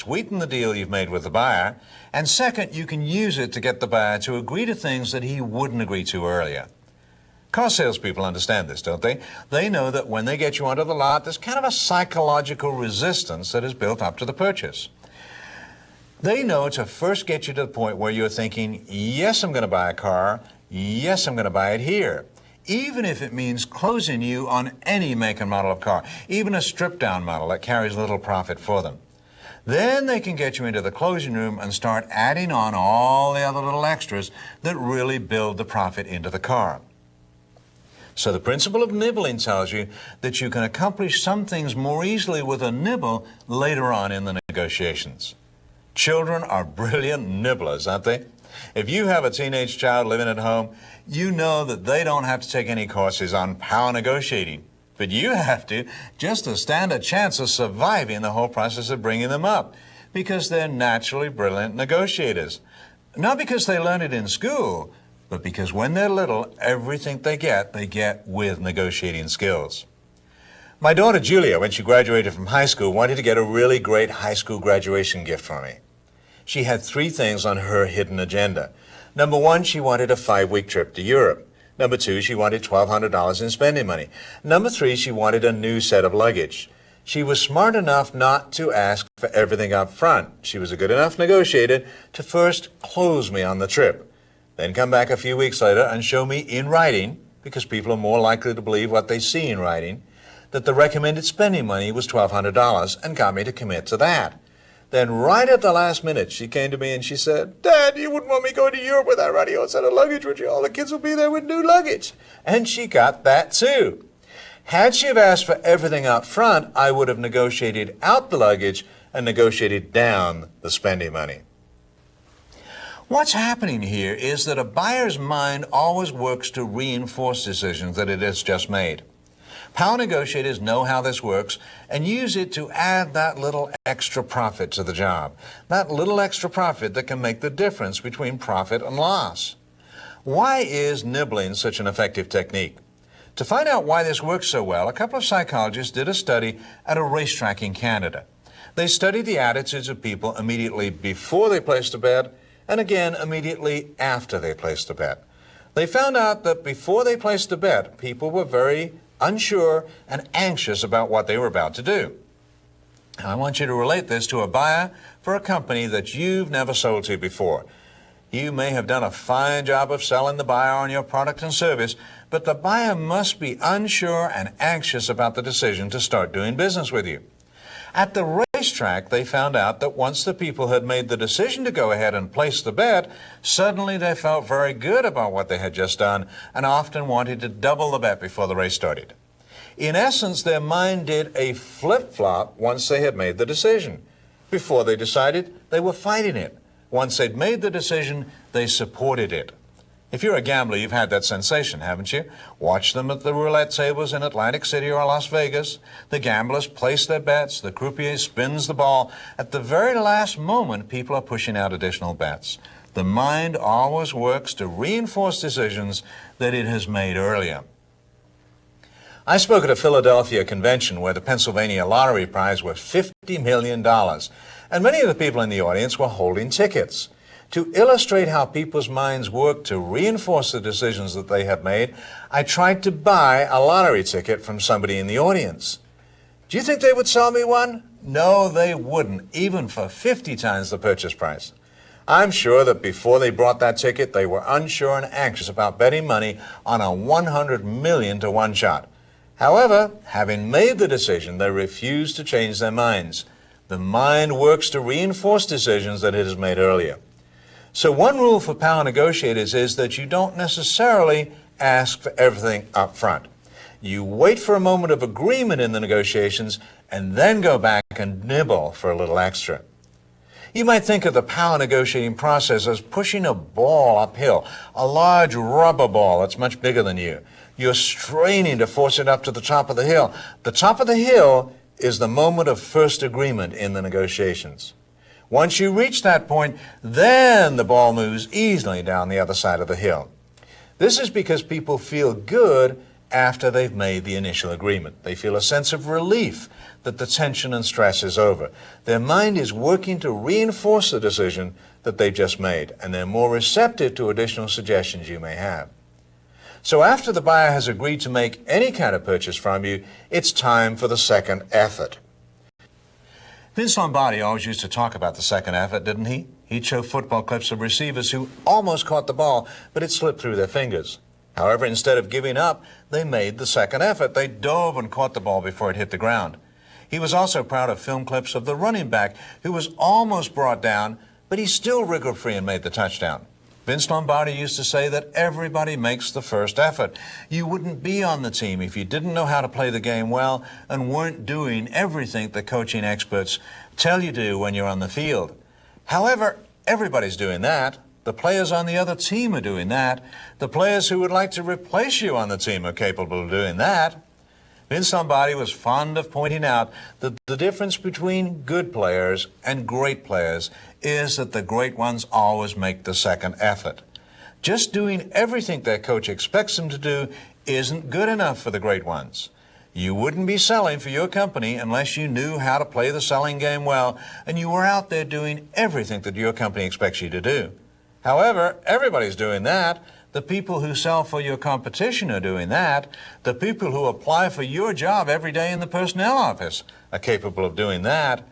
sweeten the deal you've made with the buyer, and second, you can use it to get the buyer to agree to things that he wouldn't agree to earlier. Car salespeople understand this, don't they? They know that when they get you onto the lot, there's kind of a psychological resistance that is built up to the purchase. They know to first get you to the point where you're thinking, yes, I'm going to buy a car, yes, I'm going to buy it here, even if it means closing you on any make and model of car, even a stripped-down model that carries little profit for them. Then they can get you into the closing room and start adding on all the other little extras that really build the profit into the car. So the principle of nibbling tells you that you can accomplish some things more easily with a nibble later on in the negotiations. Children are brilliant nibblers, aren't they? If you have a teenage child living at home, you know that they don't have to take any courses on power negotiating. But you have to, just to stand a chance of surviving the whole process of bringing them up, because they're naturally brilliant negotiators. Not because they learn it in school, but because when they're little, everything they get with negotiating skills. My daughter Julia, when she graduated from high school, wanted to get a really great high school graduation gift for me. She had 3 things on her hidden agenda. Number 1, she wanted a 5-week trip to Europe. Number 2, she wanted $1,200 in spending money. Number 3, she wanted a new set of luggage. She was smart enough not to ask for everything up front. She was a good enough negotiator to first close me on the trip, then come back a few weeks later and show me in writing, because people are more likely to believe what they see in writing, that the recommended spending money was $1,200 and got me to commit to that. Then right at the last minute, she came to me and she said, "Dad, you wouldn't want me going to Europe without writing a set of luggage, would you? All the kids will be there with new luggage." And she got that too. Had she have asked for everything up front, I would have negotiated out the luggage and negotiated down the spending money. What's happening here is that a buyer's mind always works to reinforce decisions that it has just made. Power negotiators know how this works and use it to add that little extra profit to the job, that little extra profit that can make the difference between profit and loss. Why is nibbling such an effective technique? To find out why this works so well, a couple of psychologists did a study at a racetrack in Canada. They studied the attitudes of people immediately before they placed a bet and again immediately after they placed a bet. They found out that before they placed a bet, people were very unsure and anxious about what they were about to do. Now, I want you to relate this to a buyer for a company that you've never sold to before. You may have done a fine job of selling the buyer on your product and service, but the buyer must be unsure and anxious about the decision to start doing business with you. At the racetrack, they found out that once the people had made the decision to go ahead and place the bet, suddenly they felt very good about what they had just done and often wanted to double the bet before the race started. In essence, their mind did a flip-flop once they had made the decision. Before they decided, they were fighting it. Once they'd made the decision, they supported it. If you're a gambler, you've had that sensation, haven't you? Watch them at the roulette tables in Atlantic City or Las Vegas. The gamblers place their bets, the croupier spins the ball. At the very last moment, people are pushing out additional bets. The mind always works to reinforce decisions that it has made earlier. I spoke at a Philadelphia convention where the Pennsylvania lottery prize was $50 million, and many of the people in the audience were holding tickets. To illustrate how people's minds work to reinforce the decisions that they have made, I tried to buy a lottery ticket from somebody in the audience. Do you think they would sell me one? No, they wouldn't, even for 50 times the purchase price. I'm sure that before they bought that ticket, they were unsure and anxious about betting money on a 100 million to 1 shot. However, having made the decision, they refused to change their minds. The mind works to reinforce decisions that it has made earlier. So one rule for power negotiators is that you don't necessarily ask for everything up front. You wait for a moment of agreement in the negotiations and then go back and nibble for a little extra. You might think of the power negotiating process as pushing a ball uphill, a large rubber ball that's much bigger than you. You're straining to force it up to the top of the hill. The top of the hill is the moment of first agreement in the negotiations. Once you reach that point, then the ball moves easily down the other side of the hill. This is because people feel good after they've made the initial agreement. They feel a sense of relief that the tension and stress is over. Their mind is working to reinforce the decision that they've just made, and they're more receptive to additional suggestions you may have. So after the buyer has agreed to make any kind of purchase from you, it's time for the second effort. Vince Lombardi always used to talk about the second effort, didn't he? He'd show football clips of receivers who almost caught the ball, but it slipped through their fingers. However, instead of giving up, they made the second effort. They dove and caught the ball before it hit the ground. He was also proud of film clips of the running back who was almost brought down, but he still wriggled free and made the touchdown. Vince Lombardi used to say that everybody makes the first effort. You wouldn't be on the team if you didn't know how to play the game well and weren't doing everything the coaching experts tell you to do when you're on the field. However, everybody's doing that. The players on the other team are doing that. The players who would like to replace you on the team are capable of doing that. Vince Lombardi was fond of pointing out that the difference between good players and great players is that the great ones always make the second effort. Just doing everything their coach expects them to do isn't good enough for the great ones. You wouldn't be selling for your company unless you knew how to play the selling game well and you were out there doing everything that your company expects you to do. However, everybody's doing that. The people who sell for your competition are doing that. The people who apply for your job every day in the personnel office are capable of doing that.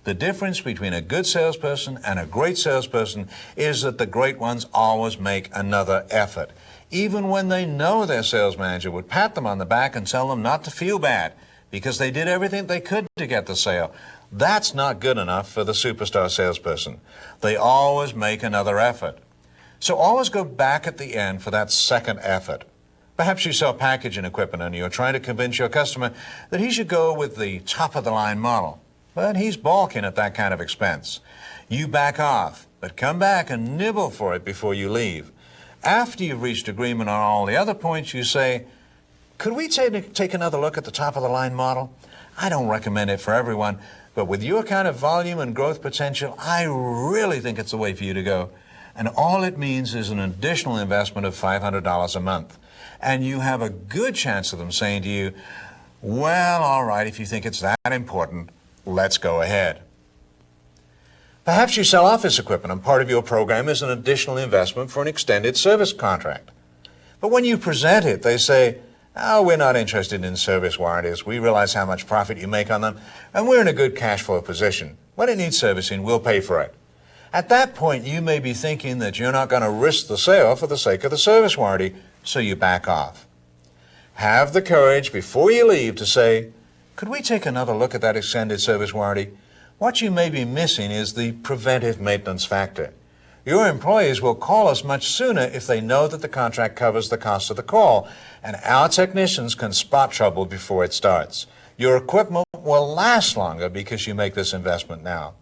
The difference between a good salesperson and a great salesperson is that the great ones always make another effort, even when they know their sales manager would pat them on the back and tell them not to feel bad because they did everything they could to get the sale. That's not good enough for the superstar salesperson. They always make another effort. So always go back at the end for that second effort. Perhaps you sell packaging equipment and you're trying to convince your customer that he should go with the top-of-the-line model, but he's balking at that kind of expense. You back off, but come back and nibble for it before you leave. After you've reached agreement on all the other points, you say, could we take another look at the top-of-the-line model? I don't recommend it for everyone, but with your kind of volume and growth potential, I really think it's the way for you to go. And all it means is an additional investment of $500 a month. And you have a good chance of them saying to you, well, all right, if you think it's that important, let's go ahead. Perhaps you sell office equipment and part of your program is an additional investment for an extended service contract. But when you present it, they say, oh, we're not interested in service warranties. We realize how much profit you make on them, and we're in a good cash flow position. When it needs servicing, we'll pay for it. At that point, you may be thinking that you're not going to risk the sale for the sake of the service warranty, so you back off. Have the courage before you leave to say, could we take another look at that extended service warranty? What you may be missing is the preventive maintenance factor. Your employees will call us much sooner if they know that the contract covers the cost of the call, and our technicians can spot trouble before it starts. Your equipment will last longer because you make this investment now.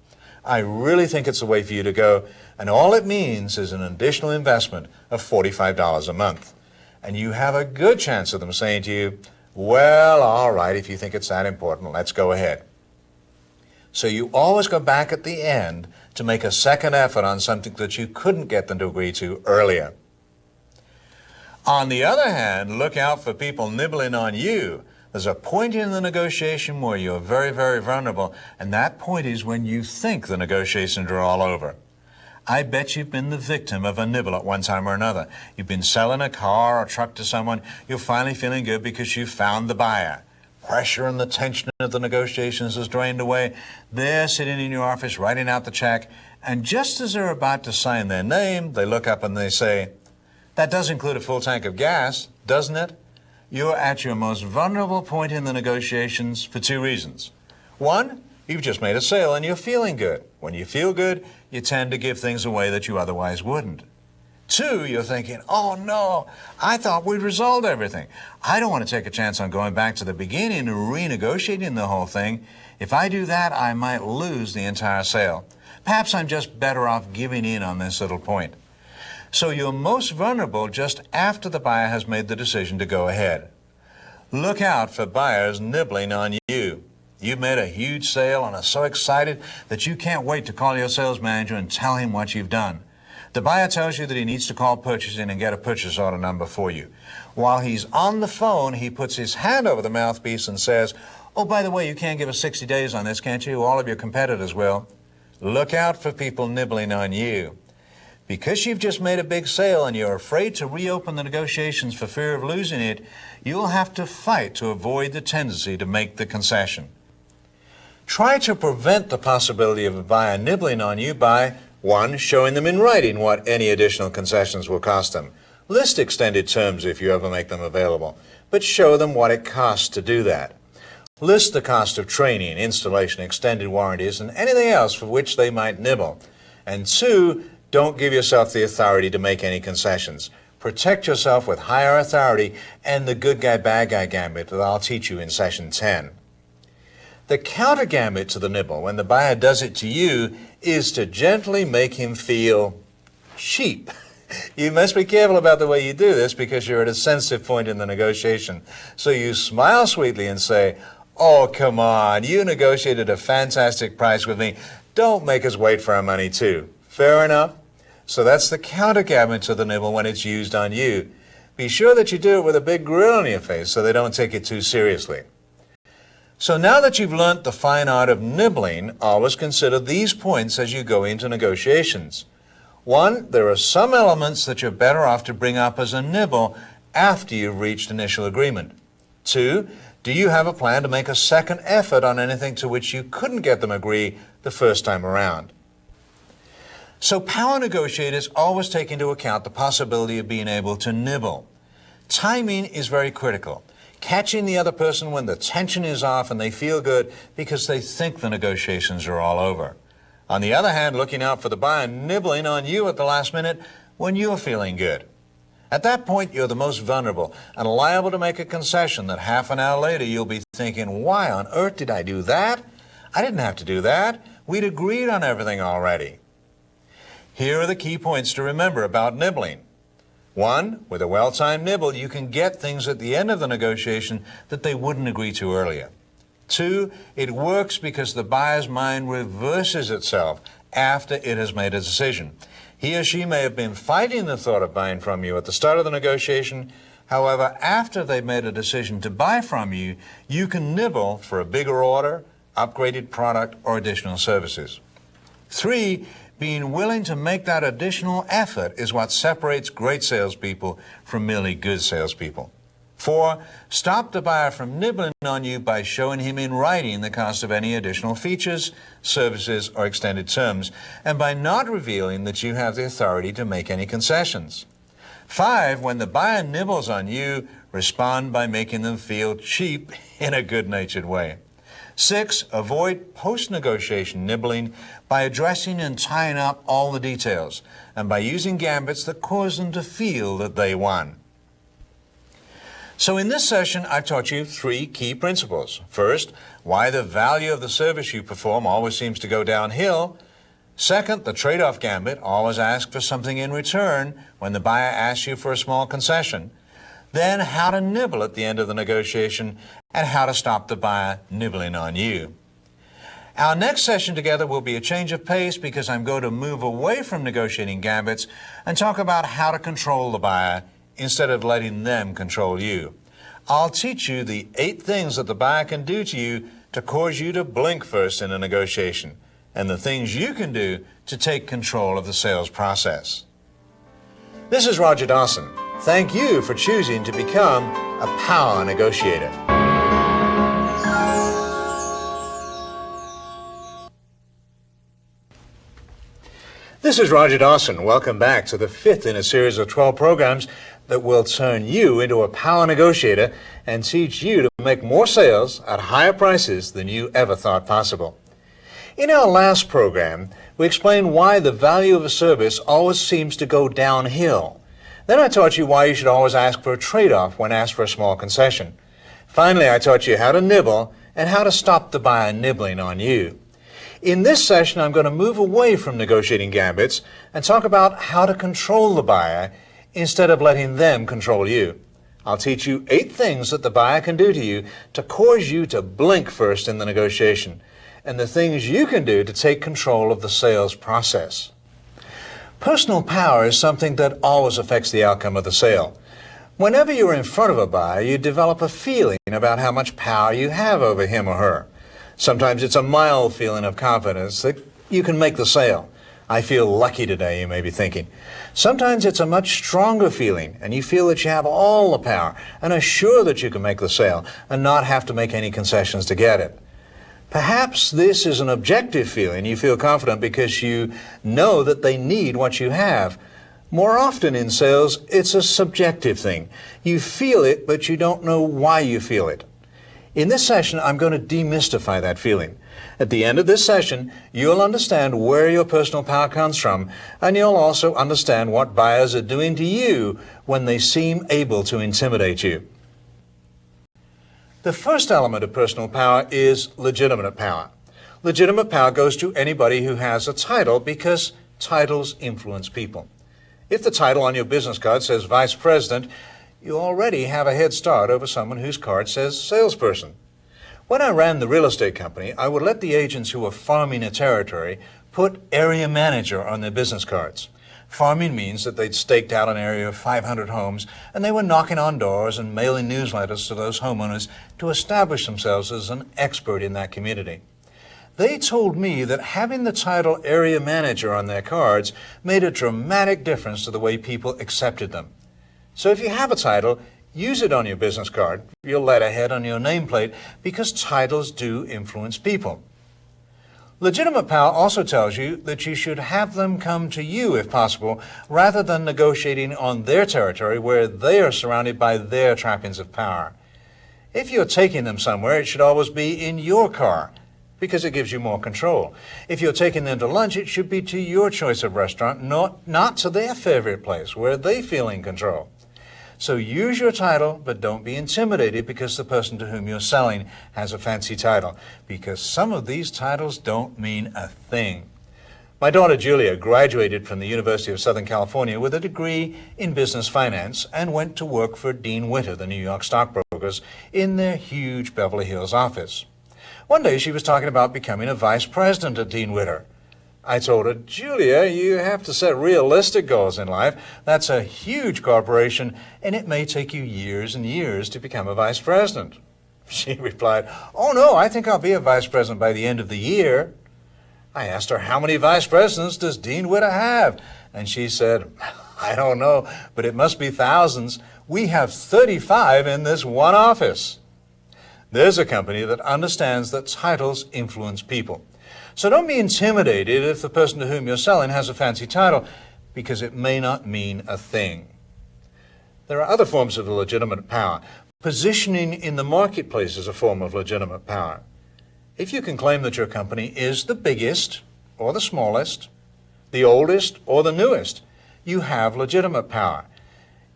I really think it's the way for you to go, and all it means is an additional investment of $45 a month. And you have a good chance of them saying to you, well, all right, if you think it's that important, let's go ahead. So you always go back at the end to make a second effort on something that you couldn't get them to agree to earlier. On the other hand, look out for people nibbling on you. There's a point in the negotiation where you're very, very vulnerable, and that point is when you think the negotiations are all over. I bet you've been the victim of a nibble at one time or another. You've been selling a car or truck to someone, you're finally feeling good because you've found the buyer. Pressure and the tension of the negotiations is drained away. They're sitting in your office writing out the check, and just as they're about to sign their name, they look up and they say, that does include a full tank of gas, doesn't it? You're at your most vulnerable point in the negotiations for two reasons. One, you've just made a sale and you're feeling good. When you feel good, you tend to give things away that you otherwise wouldn't. Two, you're thinking, oh no, I thought we'd resolved everything. I don't want to take a chance on going back to the beginning and renegotiating the whole thing. If I do that, I might lose the entire sale. Perhaps I'm just better off giving in on this little point. So you're most vulnerable just after the buyer has made the decision to go ahead. Look out for buyers nibbling on you. You've made a huge sale and are so excited that you can't wait to call your sales manager and tell him what you've done. The buyer tells you that he needs to call purchasing and get a purchase order number for you. While he's on the phone, he puts his hand over the mouthpiece and says, "Oh, by the way, you can't give us 60 days on this, can't you? All of your competitors will." Look out for people nibbling on you. Because you've just made a big sale and you're afraid to reopen the negotiations for fear of losing it, you'll have to fight to avoid the tendency to make the concession. Try to prevent the possibility of a buyer nibbling on you by 1. Showing them in writing what any additional concessions will cost them. List extended terms if you ever make them available, but show them what it costs to do that. List the cost of training, installation, extended warranties, and anything else for which they might nibble. And 2, don't give yourself the authority to make any concessions. Protect yourself with higher authority and the good guy, bad guy gambit that I'll teach you in session 10. The counter gambit to the nibble, when the buyer does it to you, is to gently make him feel cheap. You must be careful about the way you do this because you're at a sensitive point in the negotiation. So you smile sweetly and say, "Oh, come on, you negotiated a fantastic price with me. Don't make us wait for our money too." Fair enough? So that's the counter gambit to the nibble when it's used on you. Be sure that you do it with a big grin on your face so they don't take it too seriously. So now that you've learnt the fine art of nibbling, always consider these points as you go into negotiations. 1, there are some elements that you're better off to bring up as a nibble after you've reached initial agreement. 2, do you have a plan to make a second effort on anything to which you couldn't get them agree the first time around? So power negotiators always take into account the possibility of being able to nibble. Timing is very critical. Catching the other person when the tension is off and they feel good because they think the negotiations are all over. On the other hand, looking out for the buyer nibbling on you at the last minute when you're feeling good. At that point, you're the most vulnerable and liable to make a concession that half an hour later you'll be thinking, "Why on earth did I do that? I didn't have to do that. We'd agreed on everything already." Here are the key points to remember about nibbling. 1, with a well-timed nibble, you can get things at the end of the negotiation that they wouldn't agree to earlier. 2, it works because the buyer's mind reverses itself after it has made a decision. He or she may have been fighting the thought of buying from you at the start of the negotiation. However, after they've made a decision to buy from you, you can nibble for a bigger order, upgraded product, or additional services. 3, being willing to make that additional effort is what separates great salespeople from merely good salespeople. 4, stop the buyer from nibbling on you by showing him in writing the cost of any additional features, services, or extended terms, and by not revealing that you have the authority to make any concessions. 5, when the buyer nibbles on you, respond by making them feel cheap in a good-natured way. 6, avoid post-negotiation nibbling by addressing and tying up all the details and by using gambits that cause them to feel that they won. So in this session, I've taught you 3 key principles. First, why the value of the service you perform always seems to go downhill. Second, the trade-off gambit, always ask for something in return when the buyer asks you for a small concession. Then how to nibble at the end of the negotiation and how to stop the buyer nibbling on you. Our next session together will be a change of pace because I'm going to move away from negotiating gambits and talk about how to control the buyer instead of letting them control you. I'll teach you the 8 things that the buyer can do to you to cause you to blink first in a negotiation and the things you can do to take control of the sales process. This is Roger Dawson. Thank you for choosing to become a power negotiator. This is Roger Dawson. Welcome back to the 5th in a series of 12 programs that will turn you into a power negotiator and teach you to make more sales at higher prices than you ever thought possible. In our last program, we explained why the value of a service always seems to go downhill. Then I taught you why you should always ask for a trade-off when asked for a small concession. Finally, I taught you how to nibble and how to stop the buyer nibbling on you. In this session, I'm going to move away from negotiating gambits and talk about how to control the buyer instead of letting them control you. I'll teach you 8 things that the buyer can do to you to cause you to blink first in the negotiation, and the things you can do to take control of the sales process. Personal power is something that always affects the outcome of the sale. Whenever you're in front of a buyer, you develop a feeling about how much power you have over him or her. Sometimes it's a mild feeling of confidence that you can make the sale. I feel lucky today, you may be thinking. Sometimes it's a much stronger feeling, and you feel that you have all the power and are sure that you can make the sale and not have to make any concessions to get it. Perhaps this is an objective feeling. You feel confident because you know that they need what you have. More often in sales, it's a subjective thing. You feel it, but you don't know why you feel it. In this session, I'm going to demystify that feeling. At the end of this session, you'll understand where your personal power comes from, and you'll also understand what buyers are doing to you when they seem able to intimidate you. The first element of personal power is legitimate power. Legitimate power goes to anybody who has a title because titles influence people. If the title on your business card says Vice President, you already have a head start over someone whose card says Salesperson. When I ran the real estate company, I would let the agents who were farming a territory put Area Manager on their business cards. Farming means that they'd staked out an area of 500 homes, and they were knocking on doors and mailing newsletters to those homeowners to establish themselves as an expert in that community. They told me that having the title Area Manager on their cards made a dramatic difference to the way people accepted them. So if you have a title, use it on your business card, your letterhead, on your nameplate, because titles do influence people. Legitimate power also tells you that you should have them come to you if possible, rather than negotiating on their territory where they are surrounded by their trappings of power. If you're taking them somewhere, it should always be in your car, because it gives you more control. If you're taking them to lunch, it should be to your choice of restaurant, not to their favorite place where they feel in control. So use your title, but don't be intimidated because the person to whom you're selling has a fancy title, because some of these titles don't mean a thing. My daughter Julia graduated from the University of Southern California with a degree in business finance and went to work for Dean Witter, the New York stockbrokers, in their huge Beverly Hills office. One day she was talking about becoming a vice president at Dean Witter. I told her, Julia, you have to set realistic goals in life. That's a huge corporation, and it may take you years and years to become a vice president. She replied, oh no, I think I'll be a vice president by the end of the year. I asked her, how many vice presidents does Dean Witter have? And she said, I don't know, but it must be thousands. We have 35 in this one office. There's a company that understands that titles influence people. So don't be intimidated if the person to whom you're selling has a fancy title, because it may not mean a thing. There are other forms of legitimate power. Positioning in the marketplace is a form of legitimate power. If you can claim that your company is the biggest or the smallest, the oldest or the newest, you have legitimate power.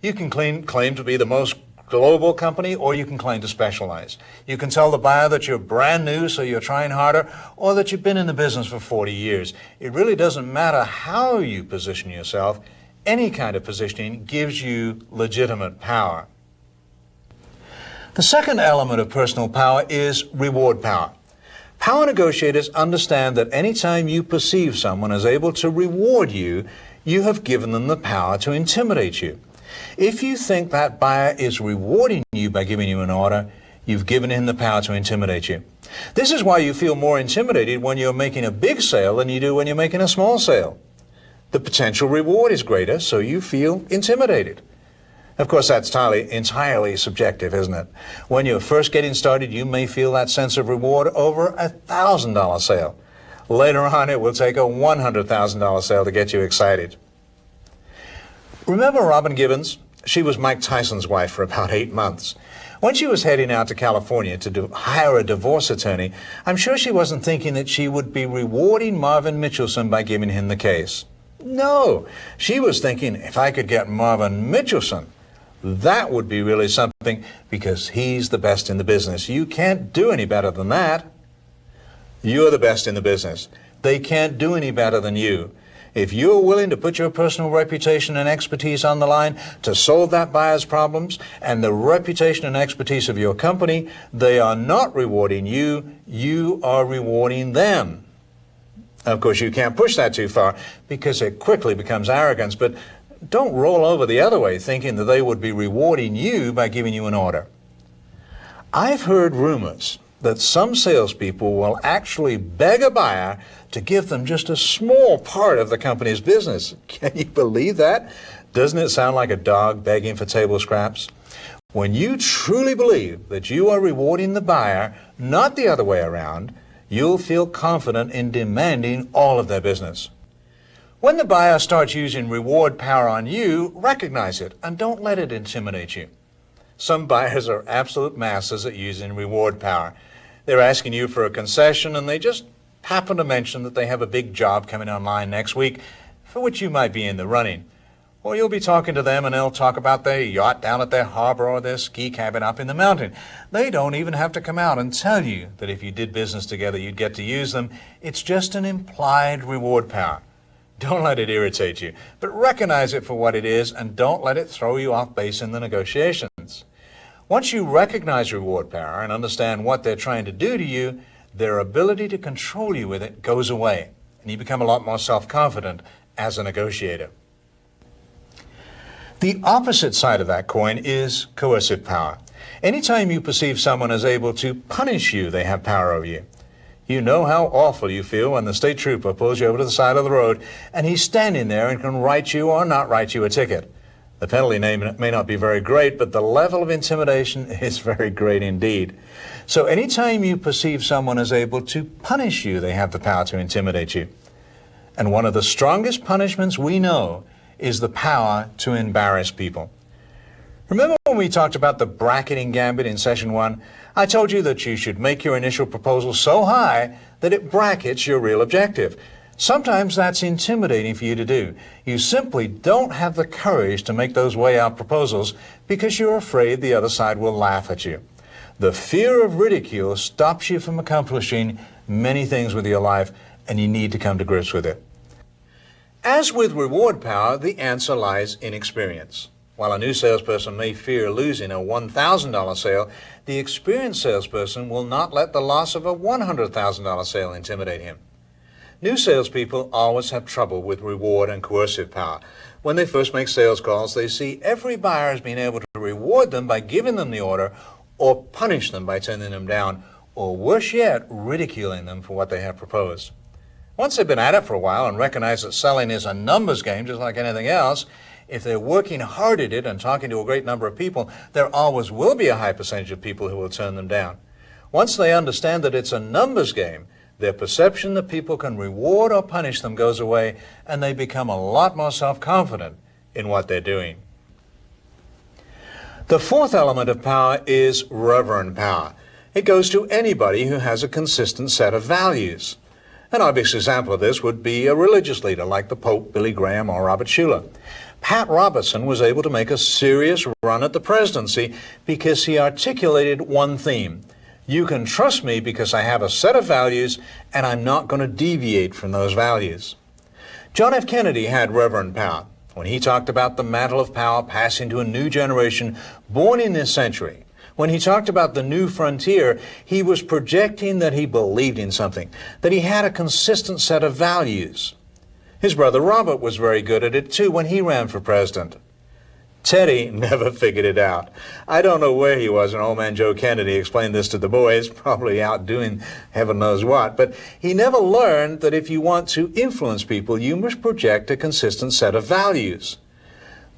You can claim to be the most global company, or you can claim to specialize. You can tell the buyer that you're brand new, so you're trying harder, or that you've been in the business for 40 years. It really doesn't matter how you position yourself. Any kind of positioning gives you legitimate power. The second element of personal power is reward power. Power negotiators understand that anytime you perceive someone as able to reward you, you have given them the power to intimidate you. If you think that buyer is rewarding you by giving you an order, you've given him the power to intimidate you. This is why you feel more intimidated when you're making a big sale than you do when you're making a small sale. The potential reward is greater, so you feel intimidated. Of course, that's entirely subjective, isn't it? When you're first getting started, you may feel that sense of reward over a $1,000 sale. Later on, it will take a $100,000 sale to get you excited. Remember Robin Gibbons? She was Mike Tyson's wife for about 8 months. When she was heading out to California to hire a divorce attorney, I'm sure she wasn't thinking that she would be rewarding Marvin Mitchelson by giving him the case. No, she was thinking, if I could get Marvin Mitchelson, that would be really something, because he's the best in the business. You can't do any better than that. You're the best in the business. They can't do any better than you. If you're willing to put your personal reputation and expertise on the line to solve that buyer's problems and the reputation and expertise of your company, they are not rewarding you, you are rewarding them. Of course, you can't push that too far because it quickly becomes arrogance, but don't roll over the other way thinking that they would be rewarding you by giving you an order. I've heard rumors that some salespeople will actually beg a buyer to give them just a small part of the company's business. Can you believe that? Doesn't it sound like a dog begging for table scraps? When you truly believe that you are rewarding the buyer, not the other way around, you'll feel confident in demanding all of their business. When the buyer starts using reward power on you, recognize it and don't let it intimidate you. Some buyers are absolute masters at using reward power. They're asking you for a concession and they just happen to mention that they have a big job coming online next week for which you might be in the running. Or you'll be talking to them and they'll talk about their yacht down at their harbor or their ski cabin up in the mountain. They don't even have to come out and tell you that if you did business together you'd get to use them. It's just an implied reward power. Don't let it irritate you, but recognize it for what it is and don't let it throw you off base in the negotiations. Once you recognize reward power and understand what they're trying to do to you, their ability to control you with it goes away, and you become a lot more self-confident as a negotiator. The opposite side of that coin is coercive power. Anytime you perceive someone as able to punish you, they have power over you. You know how awful you feel when the state trooper pulls you over to the side of the road and he's standing there and can write you or not write you a ticket. The penalty may not be very great, but the level of intimidation is very great indeed. So anytime you perceive someone as able to punish you, they have the power to intimidate you. And one of the strongest punishments we know is the power to embarrass people. Remember when we talked about the bracketing gambit in session 1? I told you that you should make your initial proposal so high that it brackets your real objective. Sometimes that's intimidating for you to do. You simply don't have the courage to make those way out proposals because you're afraid the other side will laugh at you. The fear of ridicule stops you from accomplishing many things with your life, and you need to come to grips with it. As with reward power, the answer lies in experience. While a new salesperson may fear losing a $1,000 sale, the experienced salesperson will not let the loss of a $100,000 sale intimidate him. New salespeople always have trouble with reward and coercive power. When they first make sales calls, they see every buyer as being able to reward them by giving them the order or punish them by turning them down, or worse yet, ridiculing them for what they have proposed. Once they've been at it for a while and recognize that selling is a numbers game just like anything else, if they're working hard at it and talking to a great number of people, there always will be a high percentage of people who will turn them down. Once they understand that it's a numbers game, their perception that people can reward or punish them goes away, and they become a lot more self-confident in what they're doing. The fourth element of power is reverend power. It goes to anybody who has a consistent set of values. An obvious example of this would be a religious leader like the Pope, Billy Graham, or Robert Schuller. Pat Robertson was able to make a serious run at the presidency because he articulated one theme. You can trust me because I have a set of values and I'm not going to deviate from those values. John F. Kennedy had reverend power when he talked about the mantle of power passing to a new generation born in this century. When he talked about the new frontier, he was projecting that he believed in something, that he had a consistent set of values. His brother Robert was very good at it too when he ran for president. Teddy never figured it out. I don't know where he was when old man Joe Kennedy explained this to the boys, probably out doing heaven knows what, but he never learned that if you want to influence people, you must project a consistent set of values.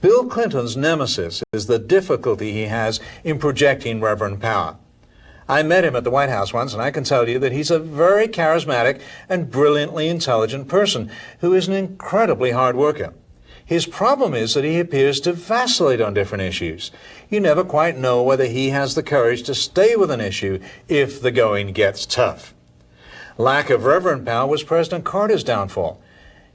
Bill Clinton's nemesis is the difficulty he has in projecting reverend power. I met him at the White House once, and I can tell you that he's a very charismatic and brilliantly intelligent person who is an incredibly hard worker. His problem is that he appears to vacillate on different issues. You never quite know whether he has the courage to stay with an issue if the going gets tough. Lack of reverend power was President Carter's downfall.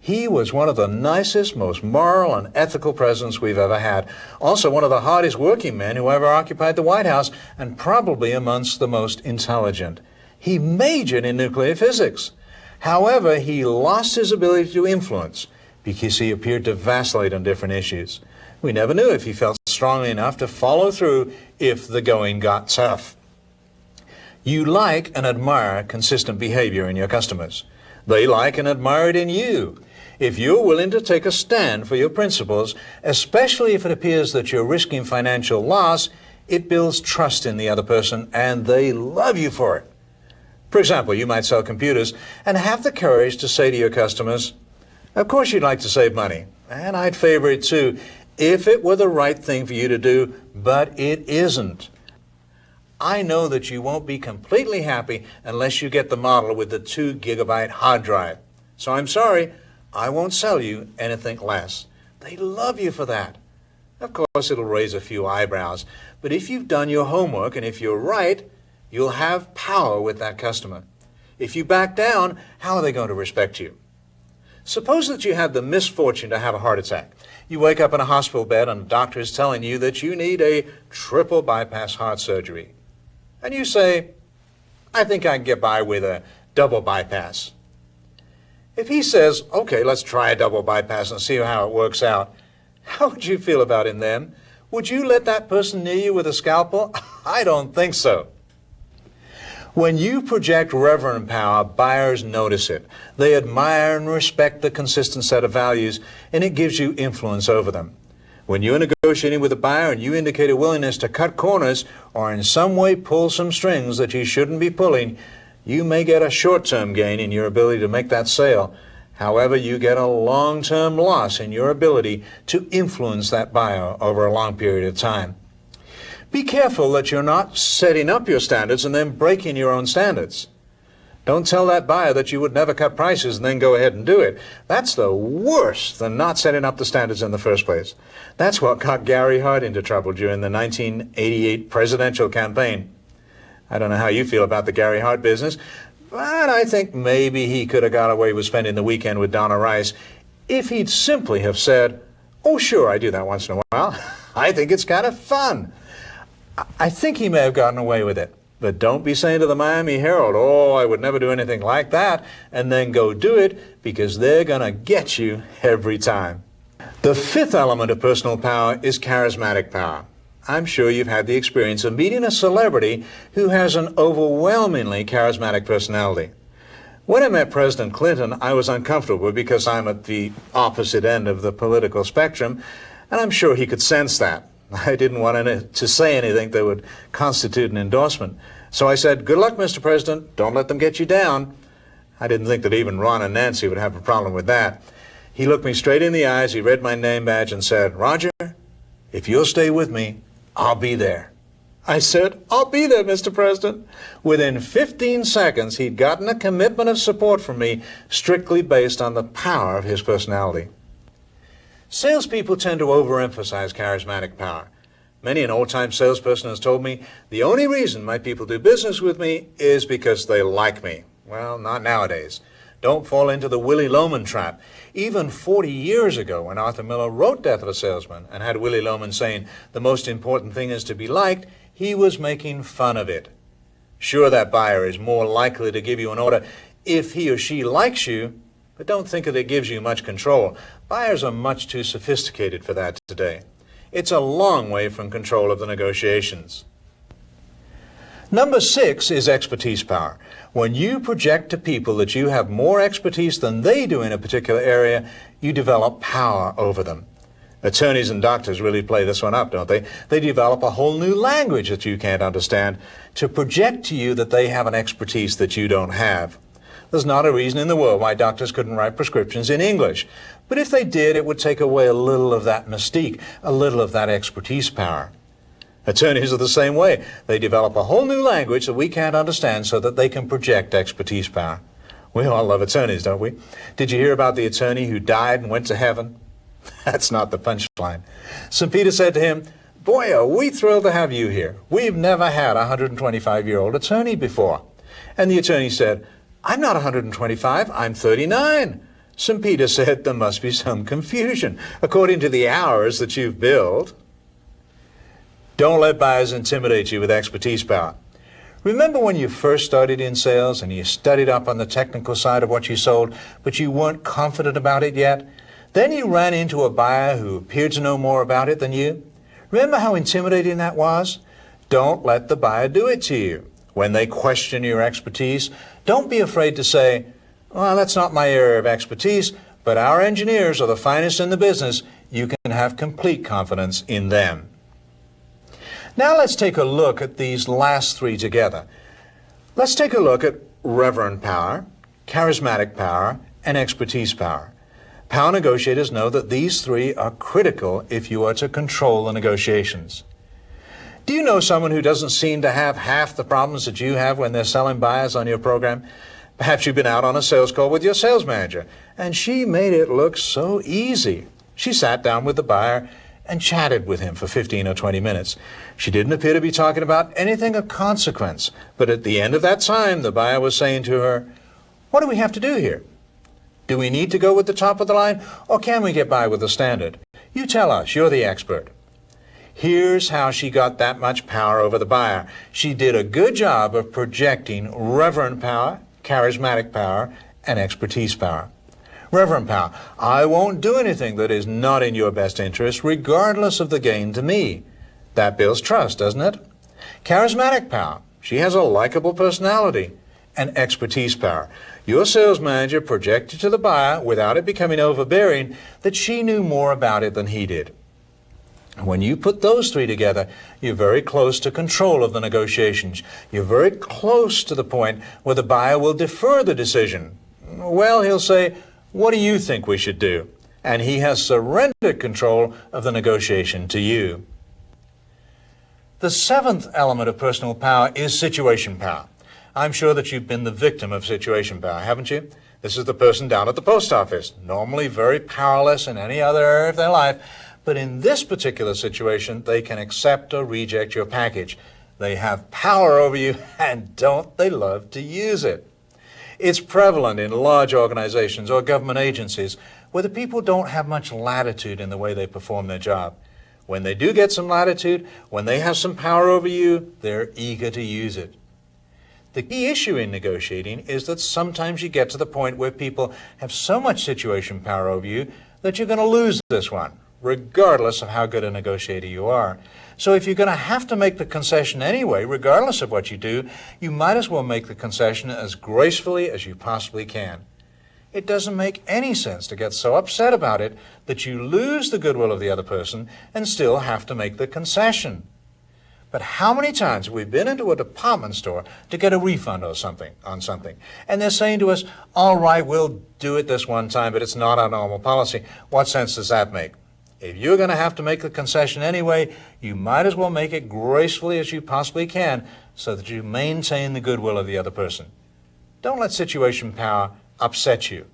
He was one of the nicest, most moral and ethical presidents we've ever had. Also one of the hardest working men who ever occupied the White House, and probably amongst the most intelligent. He majored in nuclear physics. However, he lost his ability to influence because he appeared to vacillate on different issues. We never knew if he felt strongly enough to follow through if the going got tough. You like and admire consistent behavior in your customers. They like and admire it in you. If you're willing to take a stand for your principles, especially if it appears that you're risking financial loss, it builds trust in the other person and they love you for it. For example, you might sell computers and have the courage to say to your customers, of course you'd like to save money, and I'd favor it too, if it were the right thing for you to do, but it isn't. I know that you won't be completely happy unless you get the model with the 2 gigabyte hard drive. So I'm sorry, I won't sell you anything less. They love you for that. Of course, it'll raise a few eyebrows, but if you've done your homework and if you're right, you'll have power with that customer. If you back down, how are they going to respect you? Suppose that you had the misfortune to have a heart attack. You wake up in a hospital bed and the doctor is telling you that you need a triple bypass heart surgery. And you say, I think I can get by with a double bypass. If he says, okay, let's try a double bypass and see how it works out, how would you feel about him then? Would you let that person near you with a scalpel? I don't think so. When you project reverent power, buyers notice it. They admire and respect the consistent set of values, and it gives you influence over them. When you're negotiating with a buyer and you indicate a willingness to cut corners or in some way pull some strings that you shouldn't be pulling, you may get a short-term gain in your ability to make that sale. However, you get a long-term loss in your ability to influence that buyer over a long period of time. Be careful that you're not setting up your standards and then breaking your own standards. Don't tell that buyer that you would never cut prices and then go ahead and do it. That's the worst than not setting up the standards in the first place. That's what got Gary Hart into trouble during the 1988 presidential campaign. I don't know how you feel about the Gary Hart business, but I think maybe he could have got away with spending the weekend with Donna Rice if he'd simply have said, oh, sure, I do that once in a while. I think it's kind of fun. I think he may have gotten away with it. But don't be saying to the Miami Herald, oh, I would never do anything like that, and then go do it, because they're going to get you every time. The fifth element of personal power is charismatic power. I'm sure you've had the experience of meeting a celebrity who has an overwhelmingly charismatic personality. When I met President Clinton, I was uncomfortable because I'm at the opposite end of the political spectrum, and I'm sure he could sense that. I didn't want to say anything that would constitute an endorsement. So I said, good luck, Mr. President. Don't let them get you down. I didn't think that even Ron and Nancy would have a problem with that. He looked me straight in the eyes, he read my name badge and said, Roger, if you'll stay with me, I'll be there. I said, I'll be there, Mr. President. Within 15 seconds, he'd gotten a commitment of support from me strictly based on the power of his personality. Salespeople tend to overemphasize charismatic power. Many an old-time salesperson has told me, the only reason my people do business with me is because they like me. Well, not nowadays. Don't fall into the Willy Loman trap. Even 40 years ago, when Arthur Miller wrote Death of a Salesman and had Willy Loman saying, the most important thing is to be liked, he was making fun of it. Sure, that buyer is more likely to give you an order if he or she likes you, but don't think that it gives you much control. Buyers are much too sophisticated for that today. It's a long way from control of the negotiations. Number 6 is expertise power. When you project to people that you have more expertise than they do in a particular area, you develop power over them. Attorneys and doctors really play this one up, don't they? They develop a whole new language that you can't understand to project to you that they have an expertise that you don't have. There's not a reason in the world why doctors couldn't write prescriptions in English. But if they did, it would take away a little of that mystique, a little of that expertise power. Attorneys are the same way. They develop a whole new language that we can't understand so that they can project expertise power. We all love attorneys, don't we? Did you hear about the attorney who died and went to heaven? That's not the punchline. St. Peter said to him, boy, are we thrilled to have you here. We've never had a 125-year-old attorney before. And the attorney said, I'm not 125, I'm 39. St. Peter said, there must be some confusion. According to the hours that you've billed. Don't let buyers intimidate you with expertise power. Remember when you first started in sales and you studied up on the technical side of what you sold, but you weren't confident about it yet? Then you ran into a buyer who appeared to know more about it than you. Remember how intimidating that was? Don't let the buyer do it to you. When they question your expertise, don't be afraid to say, Well, that's not my area of expertise, but our engineers are the finest in the business. You can have complete confidence in them. Now let's take a look at these last three together. Let's take a look at reverent power, charismatic power, and expertise power. Power negotiators know that these three are critical if you are to control the negotiations. Do you know someone who doesn't seem to have half the problems that you have when they're selling buyers on your program? Perhaps you've been out on a sales call with your sales manager, and she made it look so easy. She sat down with the buyer and chatted with him for 15 or 20 minutes. She didn't appear to be talking about anything of consequence, but at the end of that time, the buyer was saying to her, "What do we have to do here? Do we need to go with the top of the line, or can we get by with the standard? You tell us, you're the expert." Here's how she got that much power over the buyer. She did a good job of projecting reverent power, charismatic power, and expertise power. Reverent power: I won't do anything that is not in your best interest, regardless of the gain to me. That builds trust, doesn't it? Charismatic power: she has a likable personality. And expertise power: your sales manager projected to the buyer, without it becoming overbearing, that she knew more about it than he did. When you put those three together, you're very close to control of the negotiations. You're very close to the point where the buyer will defer the decision. Well, he'll say, "What do you think we should do?" And he has surrendered control of the negotiation to you. The seventh element of personal power is situation power. I'm sure that you've been the victim of situation power, haven't you? This is the person down at the post office, normally very powerless in any other area of their life, but in this particular situation, they can accept or reject your package. They have power over you, and don't they love to use it? It's prevalent in large organizations or government agencies where the people don't have much latitude in the way they perform their job. When they do get some latitude, when they have some power over you, they're eager to use it. The key issue in negotiating is that sometimes you get to the point where people have so much situation power over you that you're going to lose this one, regardless of how good a negotiator you are. So if you're going to have to make the concession anyway, regardless of what you do, you might as well make the concession as gracefully as you possibly can. It doesn't make any sense to get so upset about it that you lose the goodwill of the other person and still have to make the concession. But how many times have we been into a department store to get a refund or something, and they're saying to us, "All right, we'll do it this one time, but it's not our normal policy." What sense does that make? If you're going to have to make the concession anyway, you might as well make it gracefully as you possibly can so that you maintain the goodwill of the other person. Don't let situation power upset you.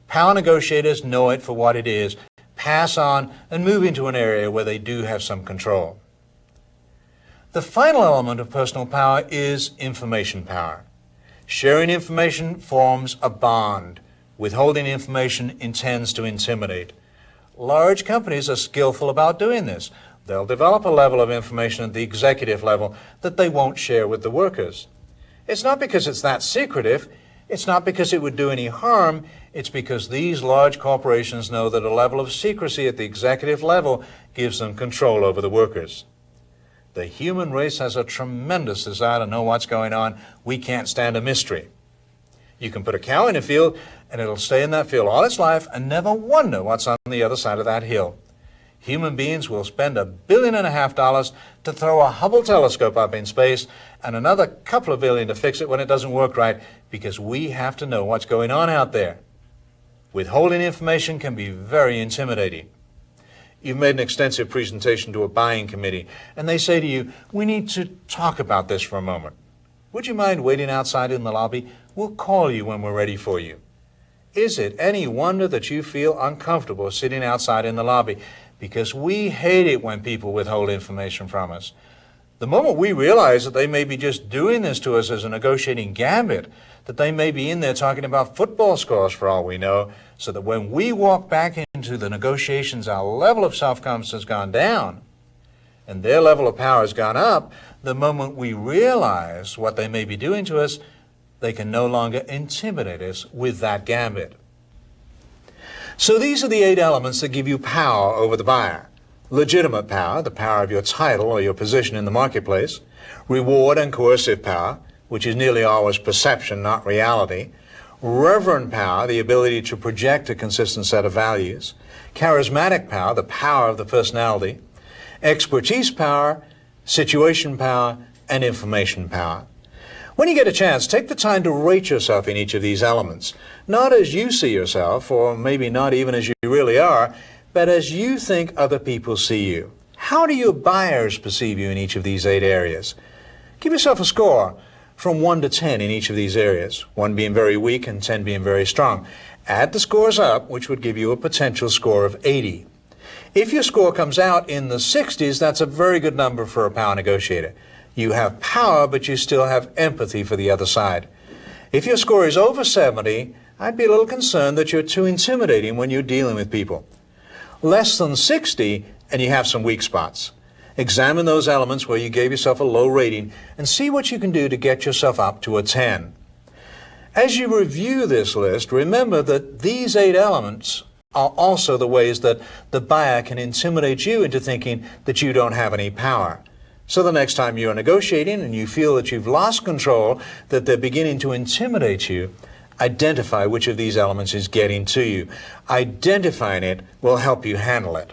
Power negotiators know it for what it is. Pass on and move into an area where they do have some control. The final element of personal power is information power. Sharing information forms a bond. Withholding information intends to intimidate. Large companies are skillful about doing this. They'll develop a level of information at the executive level that they won't share with the workers. It's not because it's that secretive. It's not because it would do any harm. It's because these large corporations know that a level of secrecy at the executive level gives them control over the workers. The human race has a tremendous desire to know what's going on. We can't stand a mystery. You can put a cow in a field, and it'll stay in that field all its life and never wonder what's on the other side of that hill. Human beings will spend $1.5 billion to throw a Hubble telescope up in space and another couple of billion to fix it when it doesn't work right, because we have to know what's going on out there. Withholding information can be very intimidating. You've made an extensive presentation to a buying committee, and they say to you, "We need to talk about this for a moment. Would you mind waiting outside in the lobby? We'll call you when we're ready for you." Is it any wonder that you feel uncomfortable sitting outside in the lobby? Because we hate it when people withhold information from us. The moment we realize that they may be just doing this to us as a negotiating gambit, that they may be in there talking about football scores for all we know, so that when we walk back into the negotiations, our level of self-confidence has gone down and their level of power has gone up, the moment we realize what they may be doing to us, they can no longer intimidate us with that gambit. So these are the 8 elements that give you power over the buyer. Legitimate power, the power of your title or your position in the marketplace. Reward and coercive power, which is nearly always perception, not reality. Reverent power, the ability to project a consistent set of values. Charismatic power, the power of the personality. Expertise power, situation power, and information power. When you get a chance, take the time to rate yourself in each of these elements, not as you see yourself, or maybe not even as you really are, but as you think other people see you. How do your buyers perceive you in each of these 8 areas? Give yourself a score from 1 to 10 in each of these areas, 1 being very weak and 10 being very strong. Add the scores up, which would give you a potential score of 80. If your score comes out in the 60s, that's a very good number for a power negotiator. You have power, but you still have empathy for the other side. If your score is over 70, I'd be a little concerned that you're too intimidating when you're dealing with people. Less than 60, and you have some weak spots. Examine those elements where you gave yourself a low rating and see what you can do to get yourself up to a 10. As you review this list, remember that these 8 elements are also the ways that the buyer can intimidate you into thinking that you don't have any power. So the next time you're negotiating and you feel that you've lost control, that they're beginning to intimidate you, identify which of these elements is getting to you. Identifying it will help you handle it.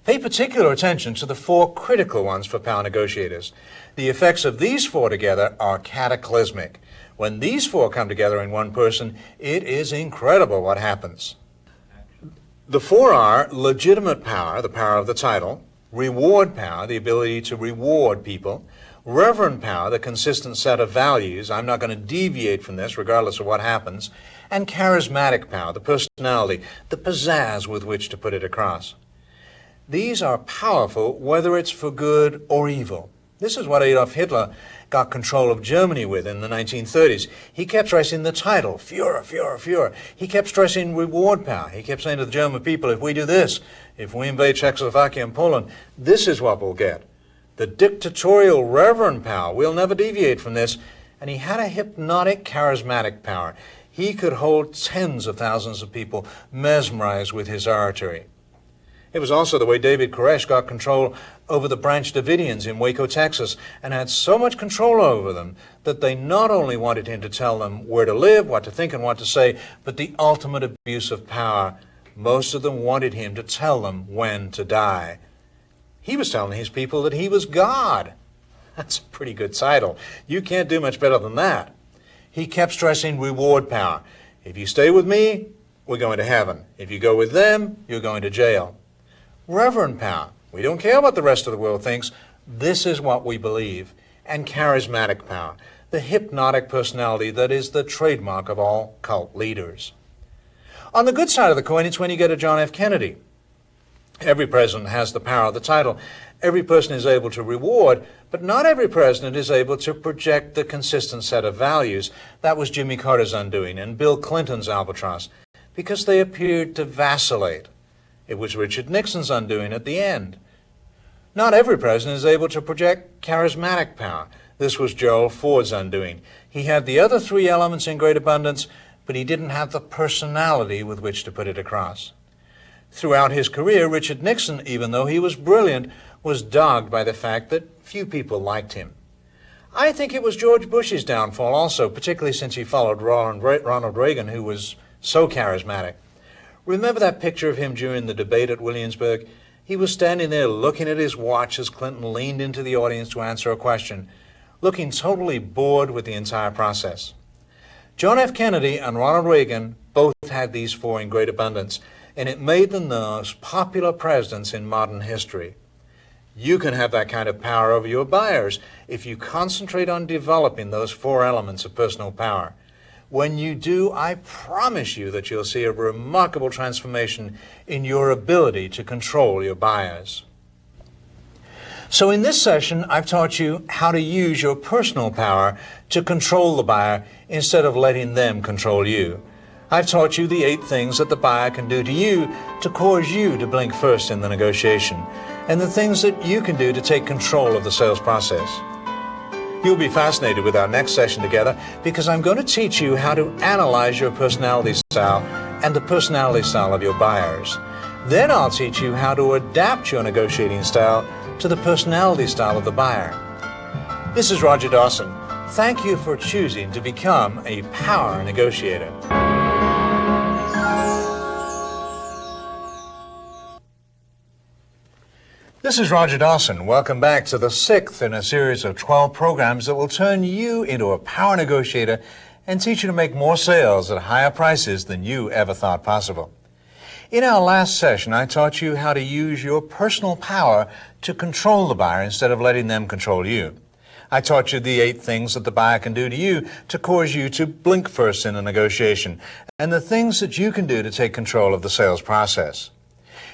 Pay particular attention to the 4 critical ones for power negotiators. The effects of these 4 together are cataclysmic. When these 4 come together in one person, it is incredible what happens. The 4 are legitimate power, the power of the title; reward power, the ability to reward people; reverent power, the consistent set of values, I'm not going to deviate from this regardless of what happens; and charismatic power, the personality, the pizzazz with which to put it across. These are powerful whether it's for good or evil. This is what Adolf Hitler got control of Germany with in the 1930s. He kept stressing the title, Führer, Führer, Führer. He kept stressing reward power. He kept saying to the German people, if we do this, if we invade Czechoslovakia and Poland, this is what we'll get. The dictatorial reverent power, we'll never deviate from this. And he had a hypnotic, charismatic power. He could hold tens of thousands of people mesmerized with his oratory. It was also the way David Koresh got control over the Branch Davidians in Waco, Texas, and had so much control over them that they not only wanted him to tell them where to live, what to think, and what to say, but the ultimate abuse of power. Most of them wanted him to tell them when to die. He was telling his people that he was God. That's a pretty good title. You can't do much better than that. He kept stressing reward power. If you stay with me, we're going to heaven. If you go with them, you're going to jail. Reverent power. We don't care what the rest of the world thinks. This is what we believe. And charismatic power. The hypnotic personality that is the trademark of all cult leaders. On the good side of the coin, it's when you get a John F. Kennedy. Every president has the power of the title. Every person is able to reward, but not every president is able to project the consistent set of values. That was Jimmy Carter's undoing and Bill Clinton's albatross, because they appeared to vacillate. It was Richard Nixon's undoing at the end. Not every president is able to project charismatic power. This was Gerald Ford's undoing. He had the other 3 elements in great abundance, but he didn't have the personality with which to put it across. Throughout his career, Richard Nixon, even though he was brilliant, was dogged by the fact that few people liked him. I think it was George Bush's downfall also, particularly since he followed Ronald Reagan, who was so charismatic. Remember that picture of him during the debate at Williamsburg? He was standing there looking at his watch as Clinton leaned into the audience to answer a question, looking totally bored with the entire process. John F. Kennedy and Ronald Reagan both had these 4 in great abundance, and it made them the most popular presidents in modern history. You can have that kind of power over your buyers if you concentrate on developing those 4 elements of personal power. When you do, I promise you that you'll see a remarkable transformation in your ability to control your buyers. So in this session, I've taught you how to use your personal power to control the buyer instead of letting them control you. I've taught you the 8 things that the buyer can do to you to cause you to blink first in the negotiation, and the things that you can do to take control of the sales process. You'll be fascinated with our next session together because I'm going to teach you how to analyze your personality style and the personality style of your buyers. Then I'll teach you how to adapt your negotiating style to the personality style of the buyer. This is Roger Dawson, Thank you for choosing to become a power negotiator. This is Roger Dawson. Welcome back to the 6th in a series of 12 programs that will turn you into a power negotiator and teach you to make more sales at higher prices than you ever thought possible. In our last session, I taught you how to use your personal power to control the buyer instead of letting them control you. I taught you the 8 things that the buyer can do to you to cause you to blink first in a negotiation, and the things that you can do to take control of the sales process.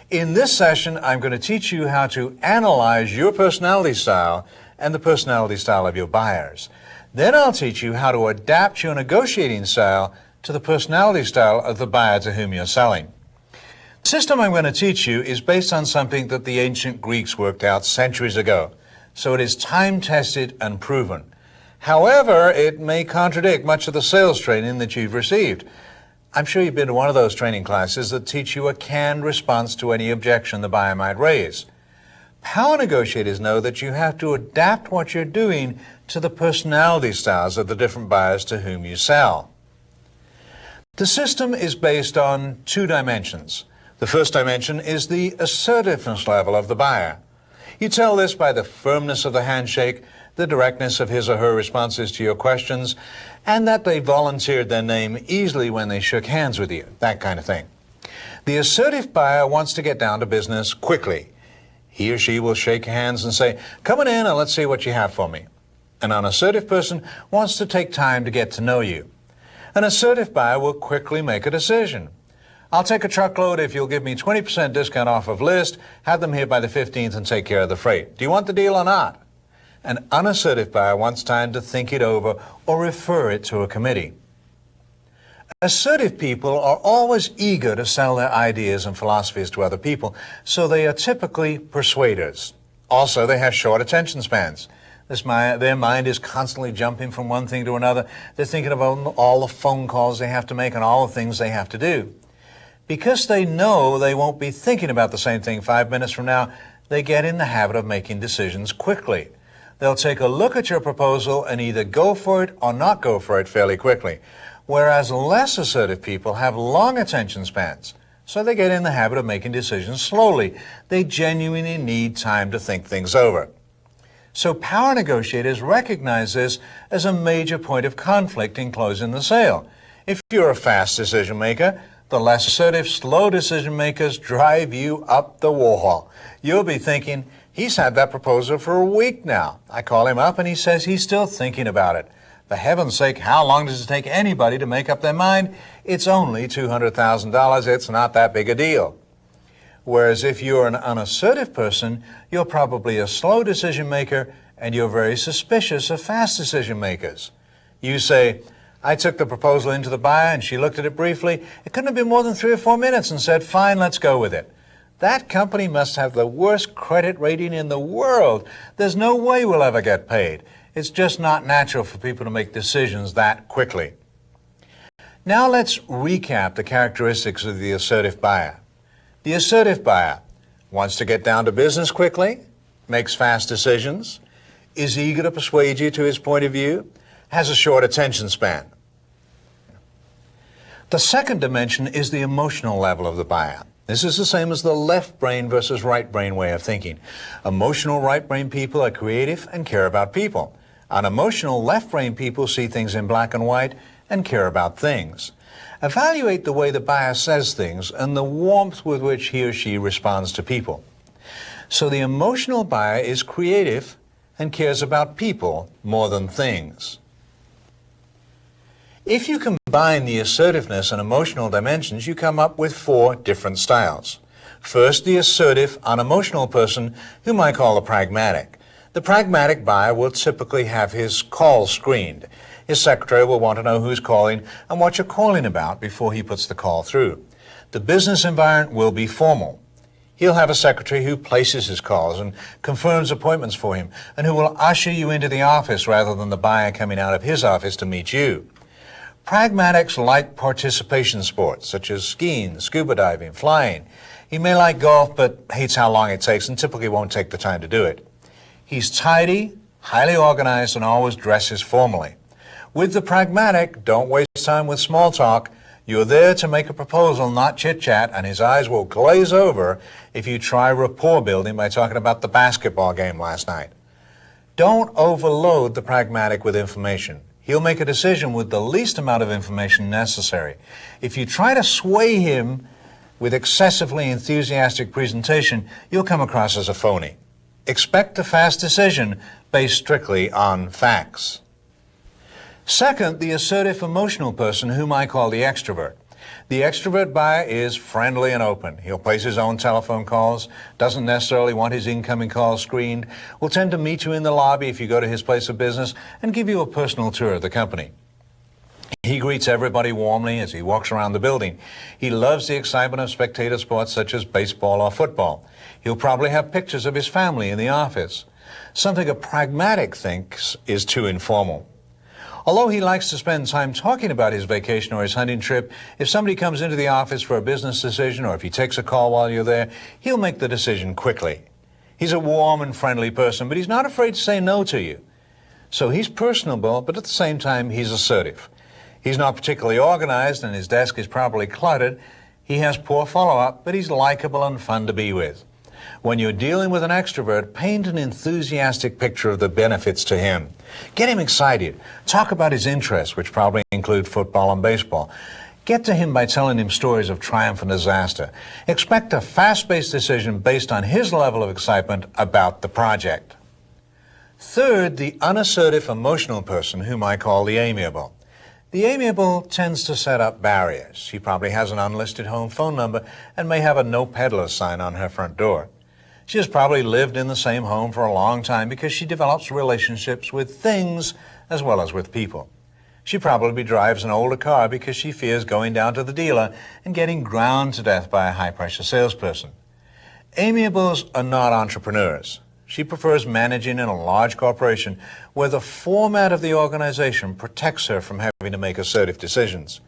In this session, I'm going to teach you how to analyze your personality style and the personality style of your buyers. Then I'll teach you how to adapt your negotiating style to the personality style of the buyer to whom you're selling. The system I'm going to teach you is based on something that the ancient Greeks worked out centuries ago, so it is time-tested and proven. However, it may contradict much of the sales training that you've received. I'm sure you've been to one of those training classes that teach you a canned response to any objection the buyer might raise. Power negotiators know that you have to adapt what you're doing to the personality styles of the different buyers to whom you sell. The system is based on 2 dimensions. The first dimension is the assertiveness level of the buyer. You tell this by the firmness of the handshake, the directness of his or her responses to your questions, and that they volunteered their name easily when they shook hands with you, that kind of thing. The assertive buyer wants to get down to business quickly. He or she will shake hands and say, "Come on in and let's see what you have for me." An unassertive person wants to take time to get to know you. An assertive buyer will quickly make a decision. "I'll take a truckload if you'll give me 20% discount off of list, have them here by the 15th and take care of the freight. Do you want the deal or not?" An unassertive buyer wants time to think it over or refer it to a committee. Assertive people are always eager to sell their ideas and philosophies to other people, so they are typically persuaders. Also, they have short attention spans. Their mind is constantly jumping from one thing to another. They're thinking about all the phone calls they have to make and all the things they have to do. Because they know they won't be thinking about the same thing 5 minutes from now, they get in the habit of making decisions quickly. They'll take a look at your proposal and either go for it or not go for it fairly quickly, whereas less assertive people have long attention spans, so they get in the habit of making decisions slowly. They genuinely need time to think things over. So power negotiators recognize this as a major point of conflict in closing the sale. If you're a fast decision maker, the less assertive, slow decision makers drive you up the wall. You'll be thinking, "He's had that proposal for a week now. I call him up and he says he's still thinking about it. For heaven's sake, how long does it take anybody to make up their mind? It's only $200,000. It's not that big a deal." Whereas if you're an unassertive person, you're probably a slow decision maker and you're very suspicious of fast decision makers. You say, "I took the proposal into the buyer and she looked at it briefly. It couldn't have been more than 3 or 4 minutes and said, 'Fine, let's go with it.' That company must have the worst credit rating in the world. There's no way we'll ever get paid. It's just not natural for people to make decisions that quickly." Now let's recap the characteristics of the assertive buyer. The assertive buyer wants to get down to business quickly, makes fast decisions, is eager to persuade you to his point of view, has a short attention span. The second dimension is the emotional level of the buyer. This is the same as the left brain versus right brain way of thinking. Emotional right brain people are creative and care about people. Unemotional left brain people see things in black and white and care about things. Evaluate the way the buyer says things and the warmth with which he or she responds to people. So the emotional buyer is creative and cares about people more than things. If you combine the assertiveness and emotional dimensions, you come up with 4 different styles. First, the assertive, unemotional person, whom I call a pragmatic. The pragmatic buyer will typically have his call screened. His secretary will want to know who's calling and what you're calling about before he puts the call through. The business environment will be formal. He'll have a secretary who places his calls and confirms appointments for him, and who will usher you into the office rather than the buyer coming out of his office to meet you. Pragmatics like participation sports, such as skiing, scuba diving, flying. He may like golf, but hates how long it takes and typically won't take the time to do it. He's tidy, highly organized, and always dresses formally. With the pragmatic, don't waste time with small talk. You're there to make a proposal, not chit-chat, and his eyes will glaze over if you try rapport building by talking about the basketball game last night. Don't overload the pragmatic with information. He'll make a decision with the least amount of information necessary. If you try to sway him with excessively enthusiastic presentation, you'll come across as a phony. Expect a fast decision based strictly on facts. Second, the assertive emotional person, whom I call the extrovert. The extrovert buyer is friendly and open. He'll place his own telephone calls, doesn't necessarily want his incoming calls screened, will tend to meet you in the lobby if you go to his place of business, and give you a personal tour of the company. He greets everybody warmly as he walks around the building. He loves the excitement of spectator sports such as baseball or football. He'll probably have pictures of his family in the office. Something a pragmatic thinks is too informal. Although he likes to spend time talking about his vacation or his hunting trip, if somebody comes into the office for a business decision or if he takes a call while you're there, he'll make the decision quickly. He's a warm and friendly person, but he's not afraid to say no to you. So he's personable, but at the same time, he's assertive. He's not particularly organized and his desk is probably cluttered. He has poor follow-up, but he's likable and fun to be with. When you're dealing with an extrovert, paint an enthusiastic picture of the benefits to him. Get him excited. Talk about his interests, which probably include football and baseball. Get to him by telling him stories of triumph and disaster. Expect a fast-paced decision based on his level of excitement about the project. Third, the unassertive emotional person, whom I call the amiable. The amiable tends to set up barriers. She probably has an unlisted home phone number and may have a no peddler sign on her front door. She has probably lived in the same home for a long time because she develops relationships with things as well as with people. She probably drives an older car because she fears going down to the dealer and getting ground to death by a high-pressure salesperson. Amiables are not entrepreneurs. She prefers managing in a large corporation where the format of the organization protects her from having to make assertive decisions.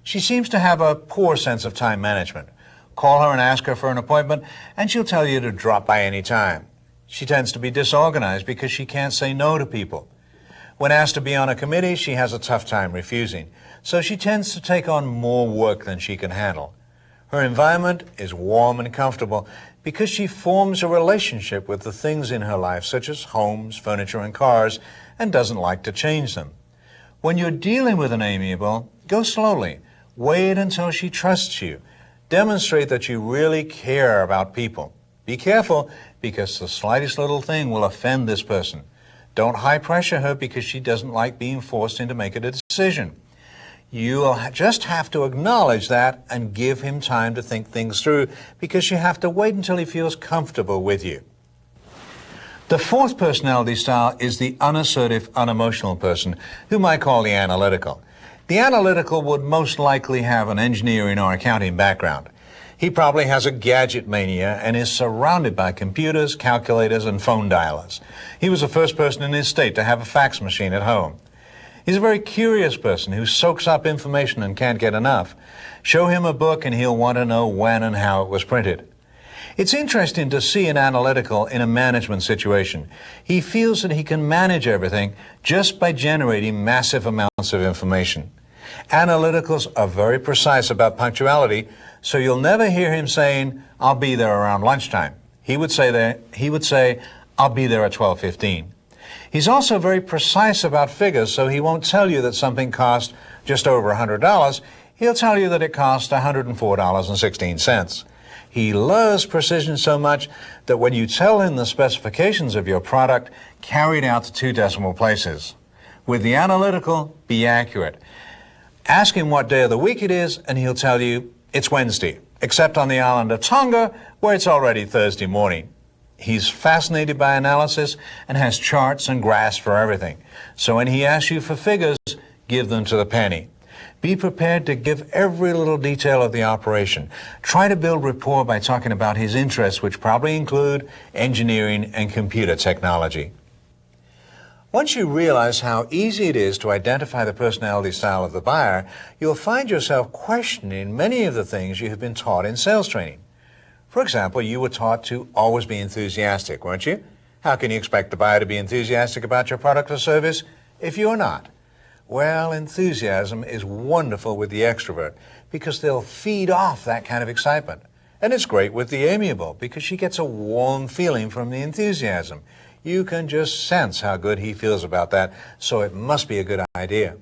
She seems to have a poor sense of time management. Call her and ask her for an appointment, and she'll tell you to drop by any time. She tends to be disorganized because she can't say no to people. When asked to be on a committee, she has a tough time refusing, so she tends to take on more work than she can handle. Her environment is warm and comfortable because she forms a relationship with the things in her life, such as homes, furniture, and cars, and doesn't like to change them. When you're dealing with an amiable, go slowly. Wait until she trusts you. Demonstrate that you really care about people. Be careful because the slightest little thing will offend this person. Don't high pressure her because she doesn't like being forced into making a decision. You'll just have to acknowledge that and give him time to think things through because you have to wait until he feels comfortable with you. The fourth personality style is the unassertive, unemotional person, whom I call the analytical. The analytical would most likely have an engineering or accounting background. He probably has a gadget mania and is surrounded by computers, calculators, and phone dialers. He was the first person in his state to have a fax machine at home. He's a very curious person who soaks up information and can't get enough. Show him a book and he'll want to know when and how it was printed. It's interesting to see an analytical in a management situation. He feels that he can manage everything just by generating massive amounts of information. Analyticals are very precise about punctuality, so you'll never hear him saying, "I'll be there around lunchtime." He would say, "I'll be there at 12:15." He's also very precise about figures, so he won't tell you that something cost just over $100. He'll tell you that it cost $104.16. He loves precision so much that when you tell him the specifications of your product, carry it out to 2 decimal places. With the analytical, be accurate. Ask him what day of the week it is, and he'll tell you it's Wednesday, except on the island of Tonga, where it's already Thursday morning. He's fascinated by analysis and has charts and graphs for everything. So when he asks you for figures, give them to the penny. Be prepared to give every little detail of the operation. Try to build rapport by talking about his interests, which probably include engineering and computer technology. Once you realize how easy it is to identify the personality style of the buyer, you'll find yourself questioning many of the things you have been taught in sales training. For example, you were taught to always be enthusiastic, weren't you? How can you expect the buyer to be enthusiastic about your product or service if you're not? Well, enthusiasm is wonderful with the extrovert because they'll feed off that kind of excitement. And it's great with the amiable because she gets a warm feeling from the enthusiasm. You can just sense how good he feels about that, so it must be a good idea.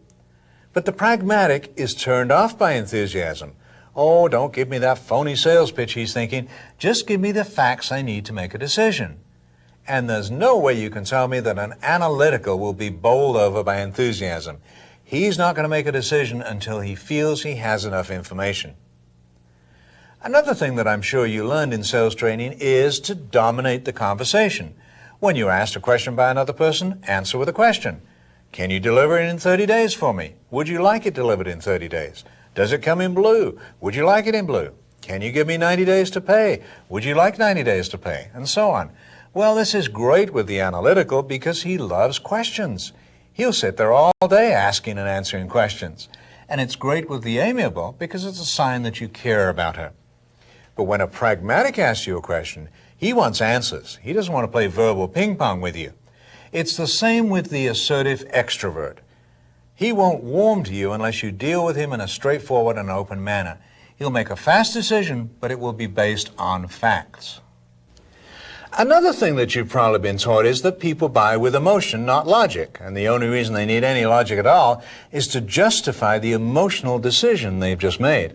But the pragmatic is turned off by enthusiasm. Oh, don't give me that phony sales pitch, he's thinking. Just give me the facts I need to make a decision. And there's no way you can tell me that an analytical will be bowled over by enthusiasm. He's not going to make a decision until he feels he has enough information. Another thing that I'm sure you learned in sales training is to dominate the conversation. When you're asked a question by another person, answer with a question. Can you deliver it in 30 days for me? Would you like it delivered in 30 days? Does it come in blue? Would you like it in blue? Can you give me 90 days to pay? Would you like 90 days to pay? And so on. Well, this is great with the analytical because he loves questions. He'll sit there all day asking and answering questions. And it's great with the amiable because it's a sign that you care about her. But when a pragmatic asks you a question, he wants answers. He doesn't want to play verbal ping pong with you. It's the same with the assertive extrovert. He won't warm to you unless you deal with him in a straightforward and open manner. He'll make a fast decision, but it will be based on facts. Another thing that you've probably been taught is that people buy with emotion, not logic. And the only reason they need any logic at all is to justify the emotional decision they've just made.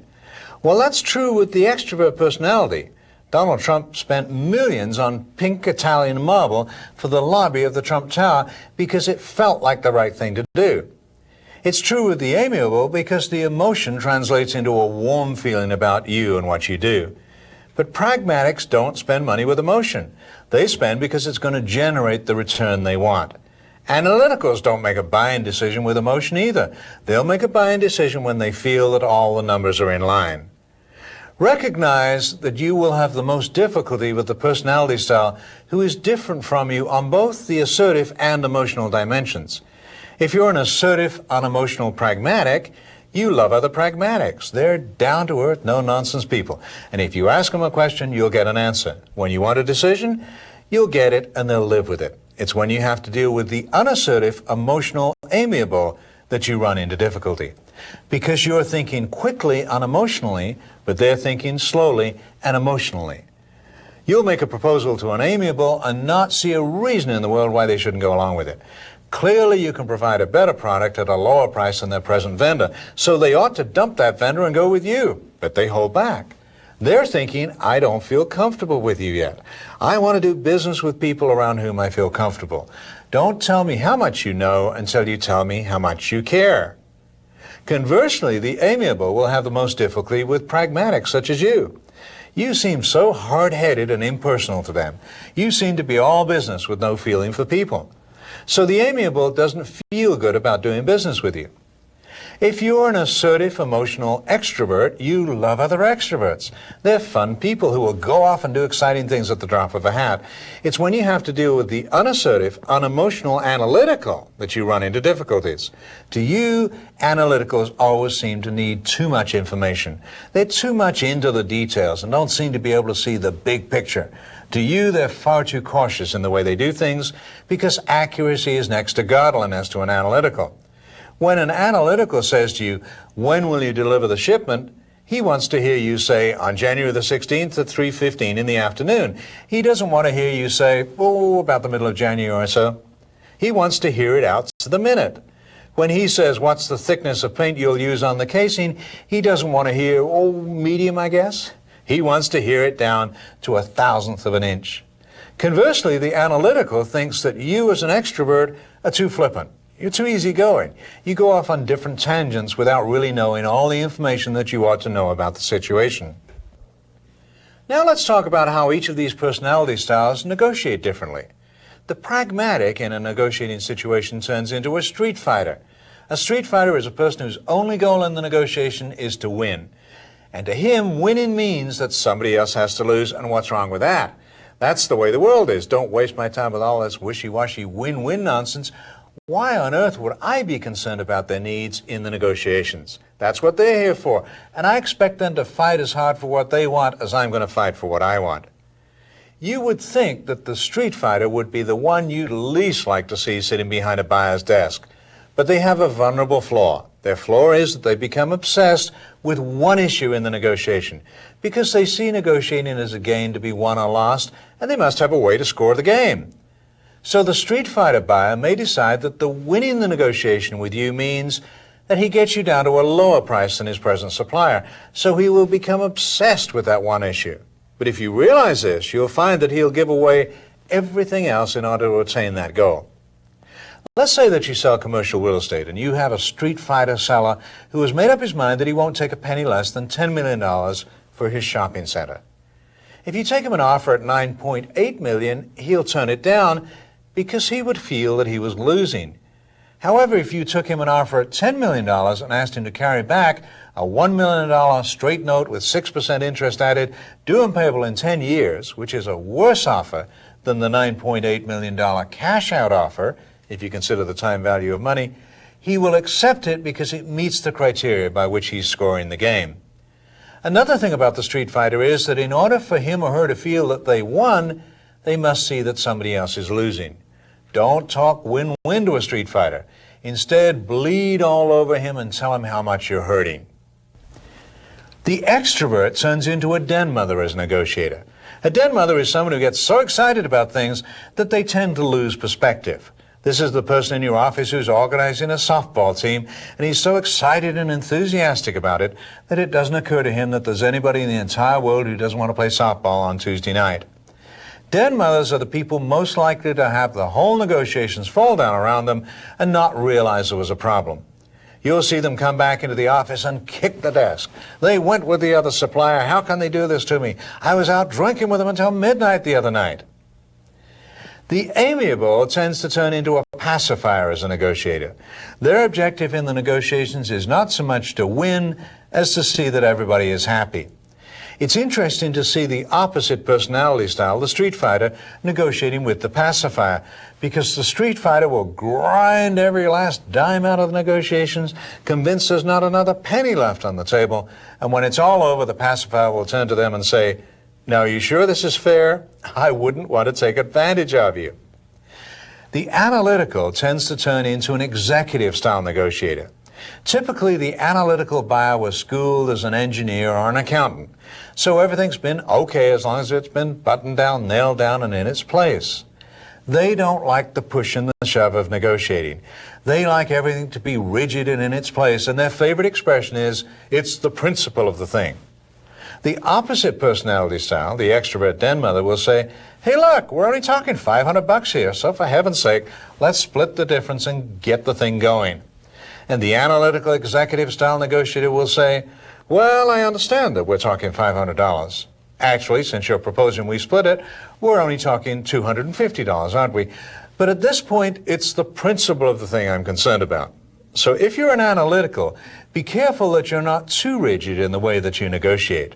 Well, that's true with the extrovert personality. Donald Trump spent millions on pink Italian marble for the lobby of the Trump Tower because it felt like the right thing to do. It's true with the amiable because the emotion translates into a warm feeling about you and what you do. But pragmatics don't spend money with emotion. They spend because it's going to generate the return they want. Analyticals don't make a buying decision with emotion either. They'll make a buying decision when they feel that all the numbers are in line. Recognize that you will have the most difficulty with the personality style who is different from you on both the assertive and emotional dimensions. If you're an assertive, unemotional pragmatic, you love other pragmatics. They're down-to-earth, no-nonsense people. And if you ask them a question, you'll get an answer. When you want a decision, you'll get it and they'll live with it. It's when you have to deal with the unassertive, emotional, amiable that you run into difficulty. Because you're thinking quickly, unemotionally, but they're thinking slowly and emotionally. You'll make a proposal to an amiable and not see a reason in the world why they shouldn't go along with it. Clearly, you can provide a better product at a lower price than their present vendor, so they ought to dump that vendor and go with you, but they hold back. They're thinking, I don't feel comfortable with you yet. I want to do business with people around whom I feel comfortable. Don't tell me how much you know until you tell me how much you care. Conversely, the amiable will have the most difficulty with pragmatics such as you. You seem so hard-headed and impersonal to them. You seem to be all business with no feeling for people. So the amiable doesn't feel good about doing business with you. If you're an assertive, emotional extrovert, you love other extroverts. They're fun people who will go off and do exciting things at the drop of a hat. It's when you have to deal with the unassertive, unemotional, analytical that you run into difficulties. To you, analyticals always seem to need too much information. They're too much into the details and don't seem to be able to see the big picture. To you, they're far too cautious in the way they do things because accuracy is next to godliness to an analytical. When an analytical says to you, when will you deliver the shipment? He wants to hear you say, on January the 16th at 3:15 in the afternoon. He doesn't want to hear you say, oh, about the middle of January or so. He wants to hear it out to the minute. When he says, what's the thickness of paint you'll use on the casing? He doesn't want to hear, oh, medium, I guess. He wants to hear it down to 1/1000th of an inch. Conversely, the analytical thinks that you as an extrovert are too flippant. You're too easygoing. You go off on different tangents without really knowing all the information that you ought to know about the situation. Now let's talk about how each of these personality styles negotiate differently. The pragmatic in a negotiating situation turns into a street fighter. A street fighter is a person whose only goal in the negotiation is to win. And to him, winning means that somebody else has to lose, and what's wrong with that? That's the way the world is. Don't waste my time with all this wishy-washy win-win nonsense. Why on earth would I be concerned about their needs in the negotiations? That's what they're here for, and I expect them to fight as hard for what they want as I'm going to fight for what I want. You would think that the street fighter would be the one you'd least like to see sitting behind a buyer's desk. But they have a vulnerable flaw. Their flaw is that they become obsessed with one issue in the negotiation because they see negotiating as a game to be won or lost, and they must have a way to score the game. So the street fighter buyer may decide that the winning the negotiation with you means that he gets you down to a lower price than his present supplier, so he will become obsessed with that one issue. But if you realize this, you'll find that he'll give away everything else in order to attain that goal. Let's say that you sell commercial real estate and you have a street fighter seller who has made up his mind that he won't take a penny less than $10 million for his shopping center. If you take him an offer at $9.8 million, he'll turn it down because he would feel that he was losing. However, if you took him an offer at $10 million and asked him to carry back a $1 million straight note with 6% interest added, due and payable in 10 years, which is a worse offer than the $9.8 million cash-out offer, if you consider the time value of money, he will accept it because it meets the criteria by which he's scoring the game. Another thing about the street fighter is that in order for him or her to feel that they won, they must see that somebody else is losing. Don't talk win-win to a street fighter. Instead, bleed all over him and tell him how much you're hurting. The extrovert turns into a den mother as a negotiator. A den mother is someone who gets so excited about things that they tend to lose perspective. This is the person in your office who's organizing a softball team, and he's so excited and enthusiastic about it that it doesn't occur to him that there's anybody in the entire world who doesn't want to play softball on Tuesday night. Den mothers are the people most likely to have the whole negotiations fall down around them and not realize there was a problem. You'll see them come back into the office and kick the desk. They went with the other supplier. How can they do this to me? I was out drinking with them until midnight the other night. The amiable tends to turn into a pacifier as a negotiator. Their objective in the negotiations is not so much to win as to see that everybody is happy. It's interesting to see the opposite personality style, the street fighter, negotiating with the pacifier, because the street fighter will grind every last dime out of the negotiations, convinced there's not another penny left on the table, and when it's all over, the pacifier will turn to them and say, "Now, are you sure this is fair? I wouldn't want to take advantage of you." The analytical tends to turn into an executive-style negotiator. Typically, the analytical buyer was schooled as an engineer or an accountant, so everything's been okay as long as it's been buttoned down, nailed down, and in its place. They don't like the push and the shove of negotiating. They like everything to be rigid and in its place, and their favorite expression is, "It's the principle of the thing." The opposite personality style, the extrovert den mother, will say, "Hey, look, we're only talking $500 here, so for heaven's sake, let's split the difference and get the thing going." And the analytical executive style negotiator will say, "Well, I understand that we're talking $500. Actually, since you're proposing we split it, we're only talking $250, aren't we? But at this point, it's the principle of the thing I'm concerned about." So if you're an analytical, be careful that you're not too rigid in the way that you negotiate.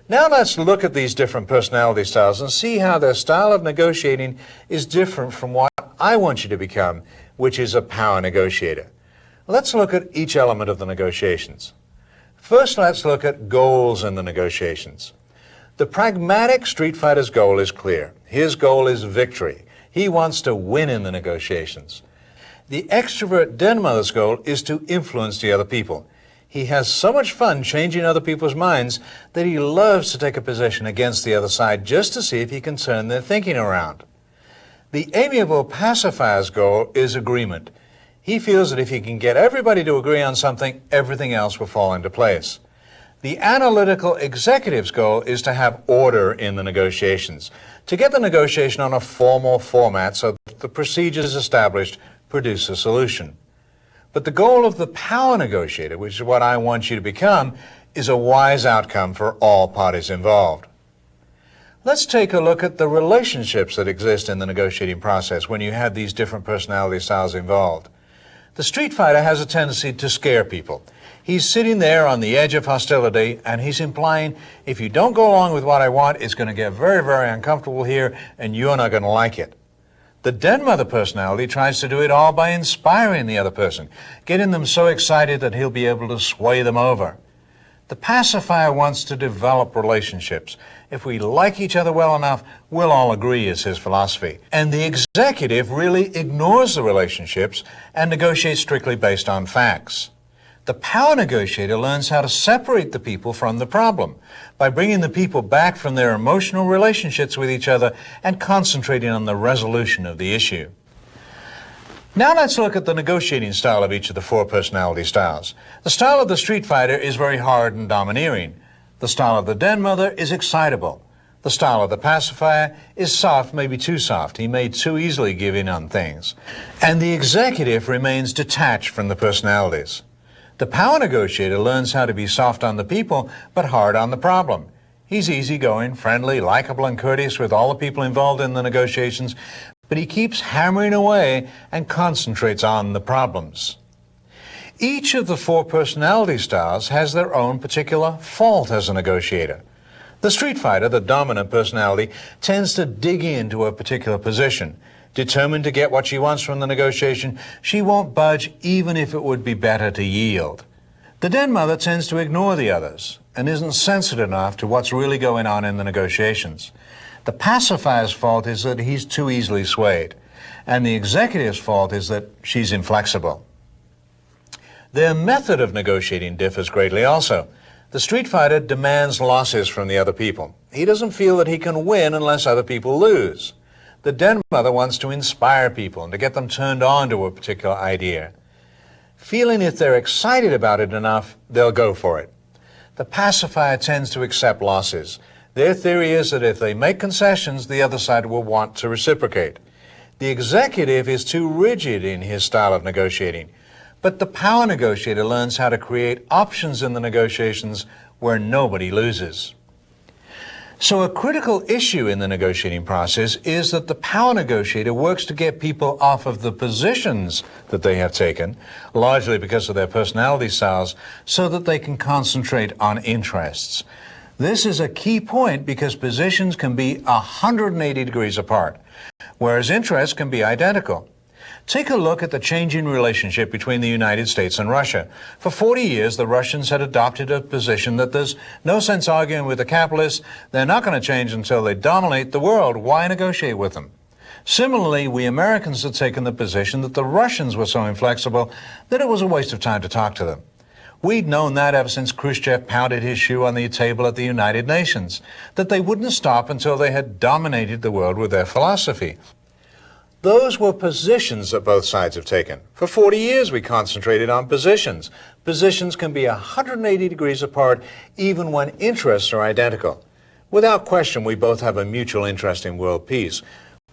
Now let's look at these different personality styles and see how their style of negotiating is different from what I want you to become, which is a power negotiator. Let's look at each element of the negotiations. First, let's look at goals in the negotiations. The pragmatic street fighter's goal is clear. His goal is victory. He wants to win in the negotiations. The extrovert den mother's goal is to influence the other people. He has so much fun changing other people's minds that he loves to take a position against the other side just to see if he can turn their thinking around. The amiable pacifier's goal is agreement. He feels that if he can get everybody to agree on something, everything else will fall into place. The analytical executive's goal is to have order in the negotiations, to get the negotiation on a formal format so that the procedures established produce a solution. But the goal of the power negotiator, which is what I want you to become, is a wise outcome for all parties involved. Let's take a look at the relationships that exist in the negotiating process when you have these different personality styles involved. The street fighter has a tendency to scare people. He's sitting there on the edge of hostility, and he's implying, if you don't go along with what I want, it's going to get very, very uncomfortable here, and you're not going to like it. The den mother personality tries to do it all by inspiring the other person, getting them so excited that he'll be able to sway them over. The pacifier wants to develop relationships. If we like each other well enough, we'll all agree, is his philosophy. And the executive really ignores the relationships and negotiates strictly based on facts. The power negotiator learns how to separate the people from the problem by bringing the people back from their emotional relationships with each other and concentrating on the resolution of the issue. Now let's look at the negotiating style of each of the four personality styles. The style of the street fighter is very hard and domineering. The style of the den mother is excitable. The style of the pacifier is soft, maybe too soft. He may too easily give in on things. And the executive remains detached from the personalities. The power negotiator learns how to be soft on the people, but hard on the problem. He's easygoing, friendly, likable, and courteous with all the people involved in the negotiations, but he keeps hammering away and concentrates on the problems. Each of the four personality styles has their own particular fault as a negotiator. The street fighter, the dominant personality, tends to dig into a particular position. Determined to get what she wants from the negotiation, she won't budge even if it would be better to yield. The den mother tends to ignore the others and isn't sensitive enough to what's really going on in the negotiations. The pacifier's fault is that he's too easily swayed, and the executive's fault is that she's inflexible. Their method of negotiating differs greatly also. The street fighter demands losses from the other people. He doesn't feel that he can win unless other people lose. The den mother wants to inspire people and to get them turned on to a particular idea. Feeling if they're excited about it enough, they'll go for it. The pacifier tends to accept losses. Their theory is that if they make concessions, the other side will want to reciprocate. The executive is too rigid in his style of negotiating, but the power negotiator learns how to create options in the negotiations where nobody loses. So a critical issue in the negotiating process is that the power negotiator works to get people off of the positions that they have taken, largely because of their personality styles, so that they can concentrate on interests. This is a key point because positions can be 180 degrees apart, whereas interests can be identical. Take a look at the changing relationship between the United States and Russia. For 40 years, the Russians had adopted a position that there's no sense arguing with the capitalists. They're not going to change until they dominate the world. Why negotiate with them? Similarly, we Americans had taken the position that the Russians were so inflexible that it was a waste of time to talk to them. We'd known that ever since Khrushchev pounded his shoe on the table at the United Nations, that they wouldn't stop until they had dominated the world with their philosophy. Those were positions that both sides have taken. For 40 years we concentrated on positions. Positions can be 180 degrees apart even when interests are identical. Without question, we both have a mutual interest in world peace.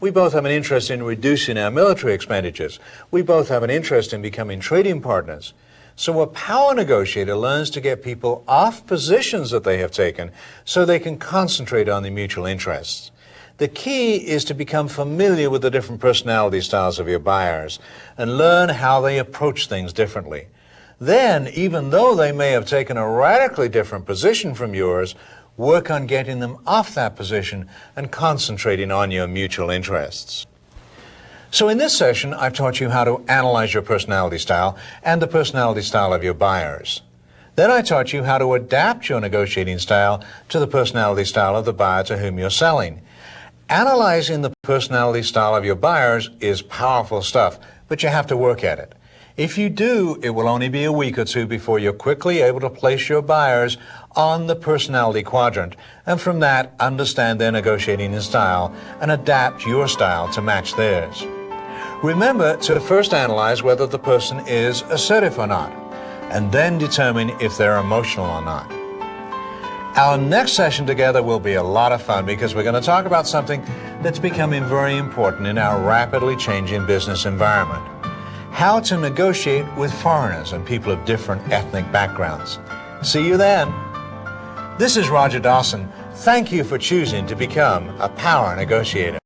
We both have an interest in reducing our military expenditures. We both have an interest in becoming trading partners. So a power negotiator learns to get people off positions that they have taken so they can concentrate on the mutual interests. The key is to become familiar with the different personality styles of your buyers and learn how they approach things differently. Then, even though they may have taken a radically different position from yours, work on getting them off that position and concentrating on your mutual interests. So in this session, I've taught you how to analyze your personality style and the personality style of your buyers. Then I taught you how to adapt your negotiating style to the personality style of the buyer to whom you're selling. Analyzing the personality style of your buyers is powerful stuff, but you have to work at it. If you do, it will only be a week or two before you're quickly able to place your buyers on the personality quadrant, and from that, understand their negotiating style and adapt your style to match theirs. Remember to first analyze whether the person is assertive or not, and then determine if they're emotional or not. Our next session together will be a lot of fun because we're going to talk about something that's becoming very important in our rapidly changing business environment: how to negotiate with foreigners and people of different ethnic backgrounds. See you then. This is Roger Dawson. Thank you for choosing to become a power negotiator.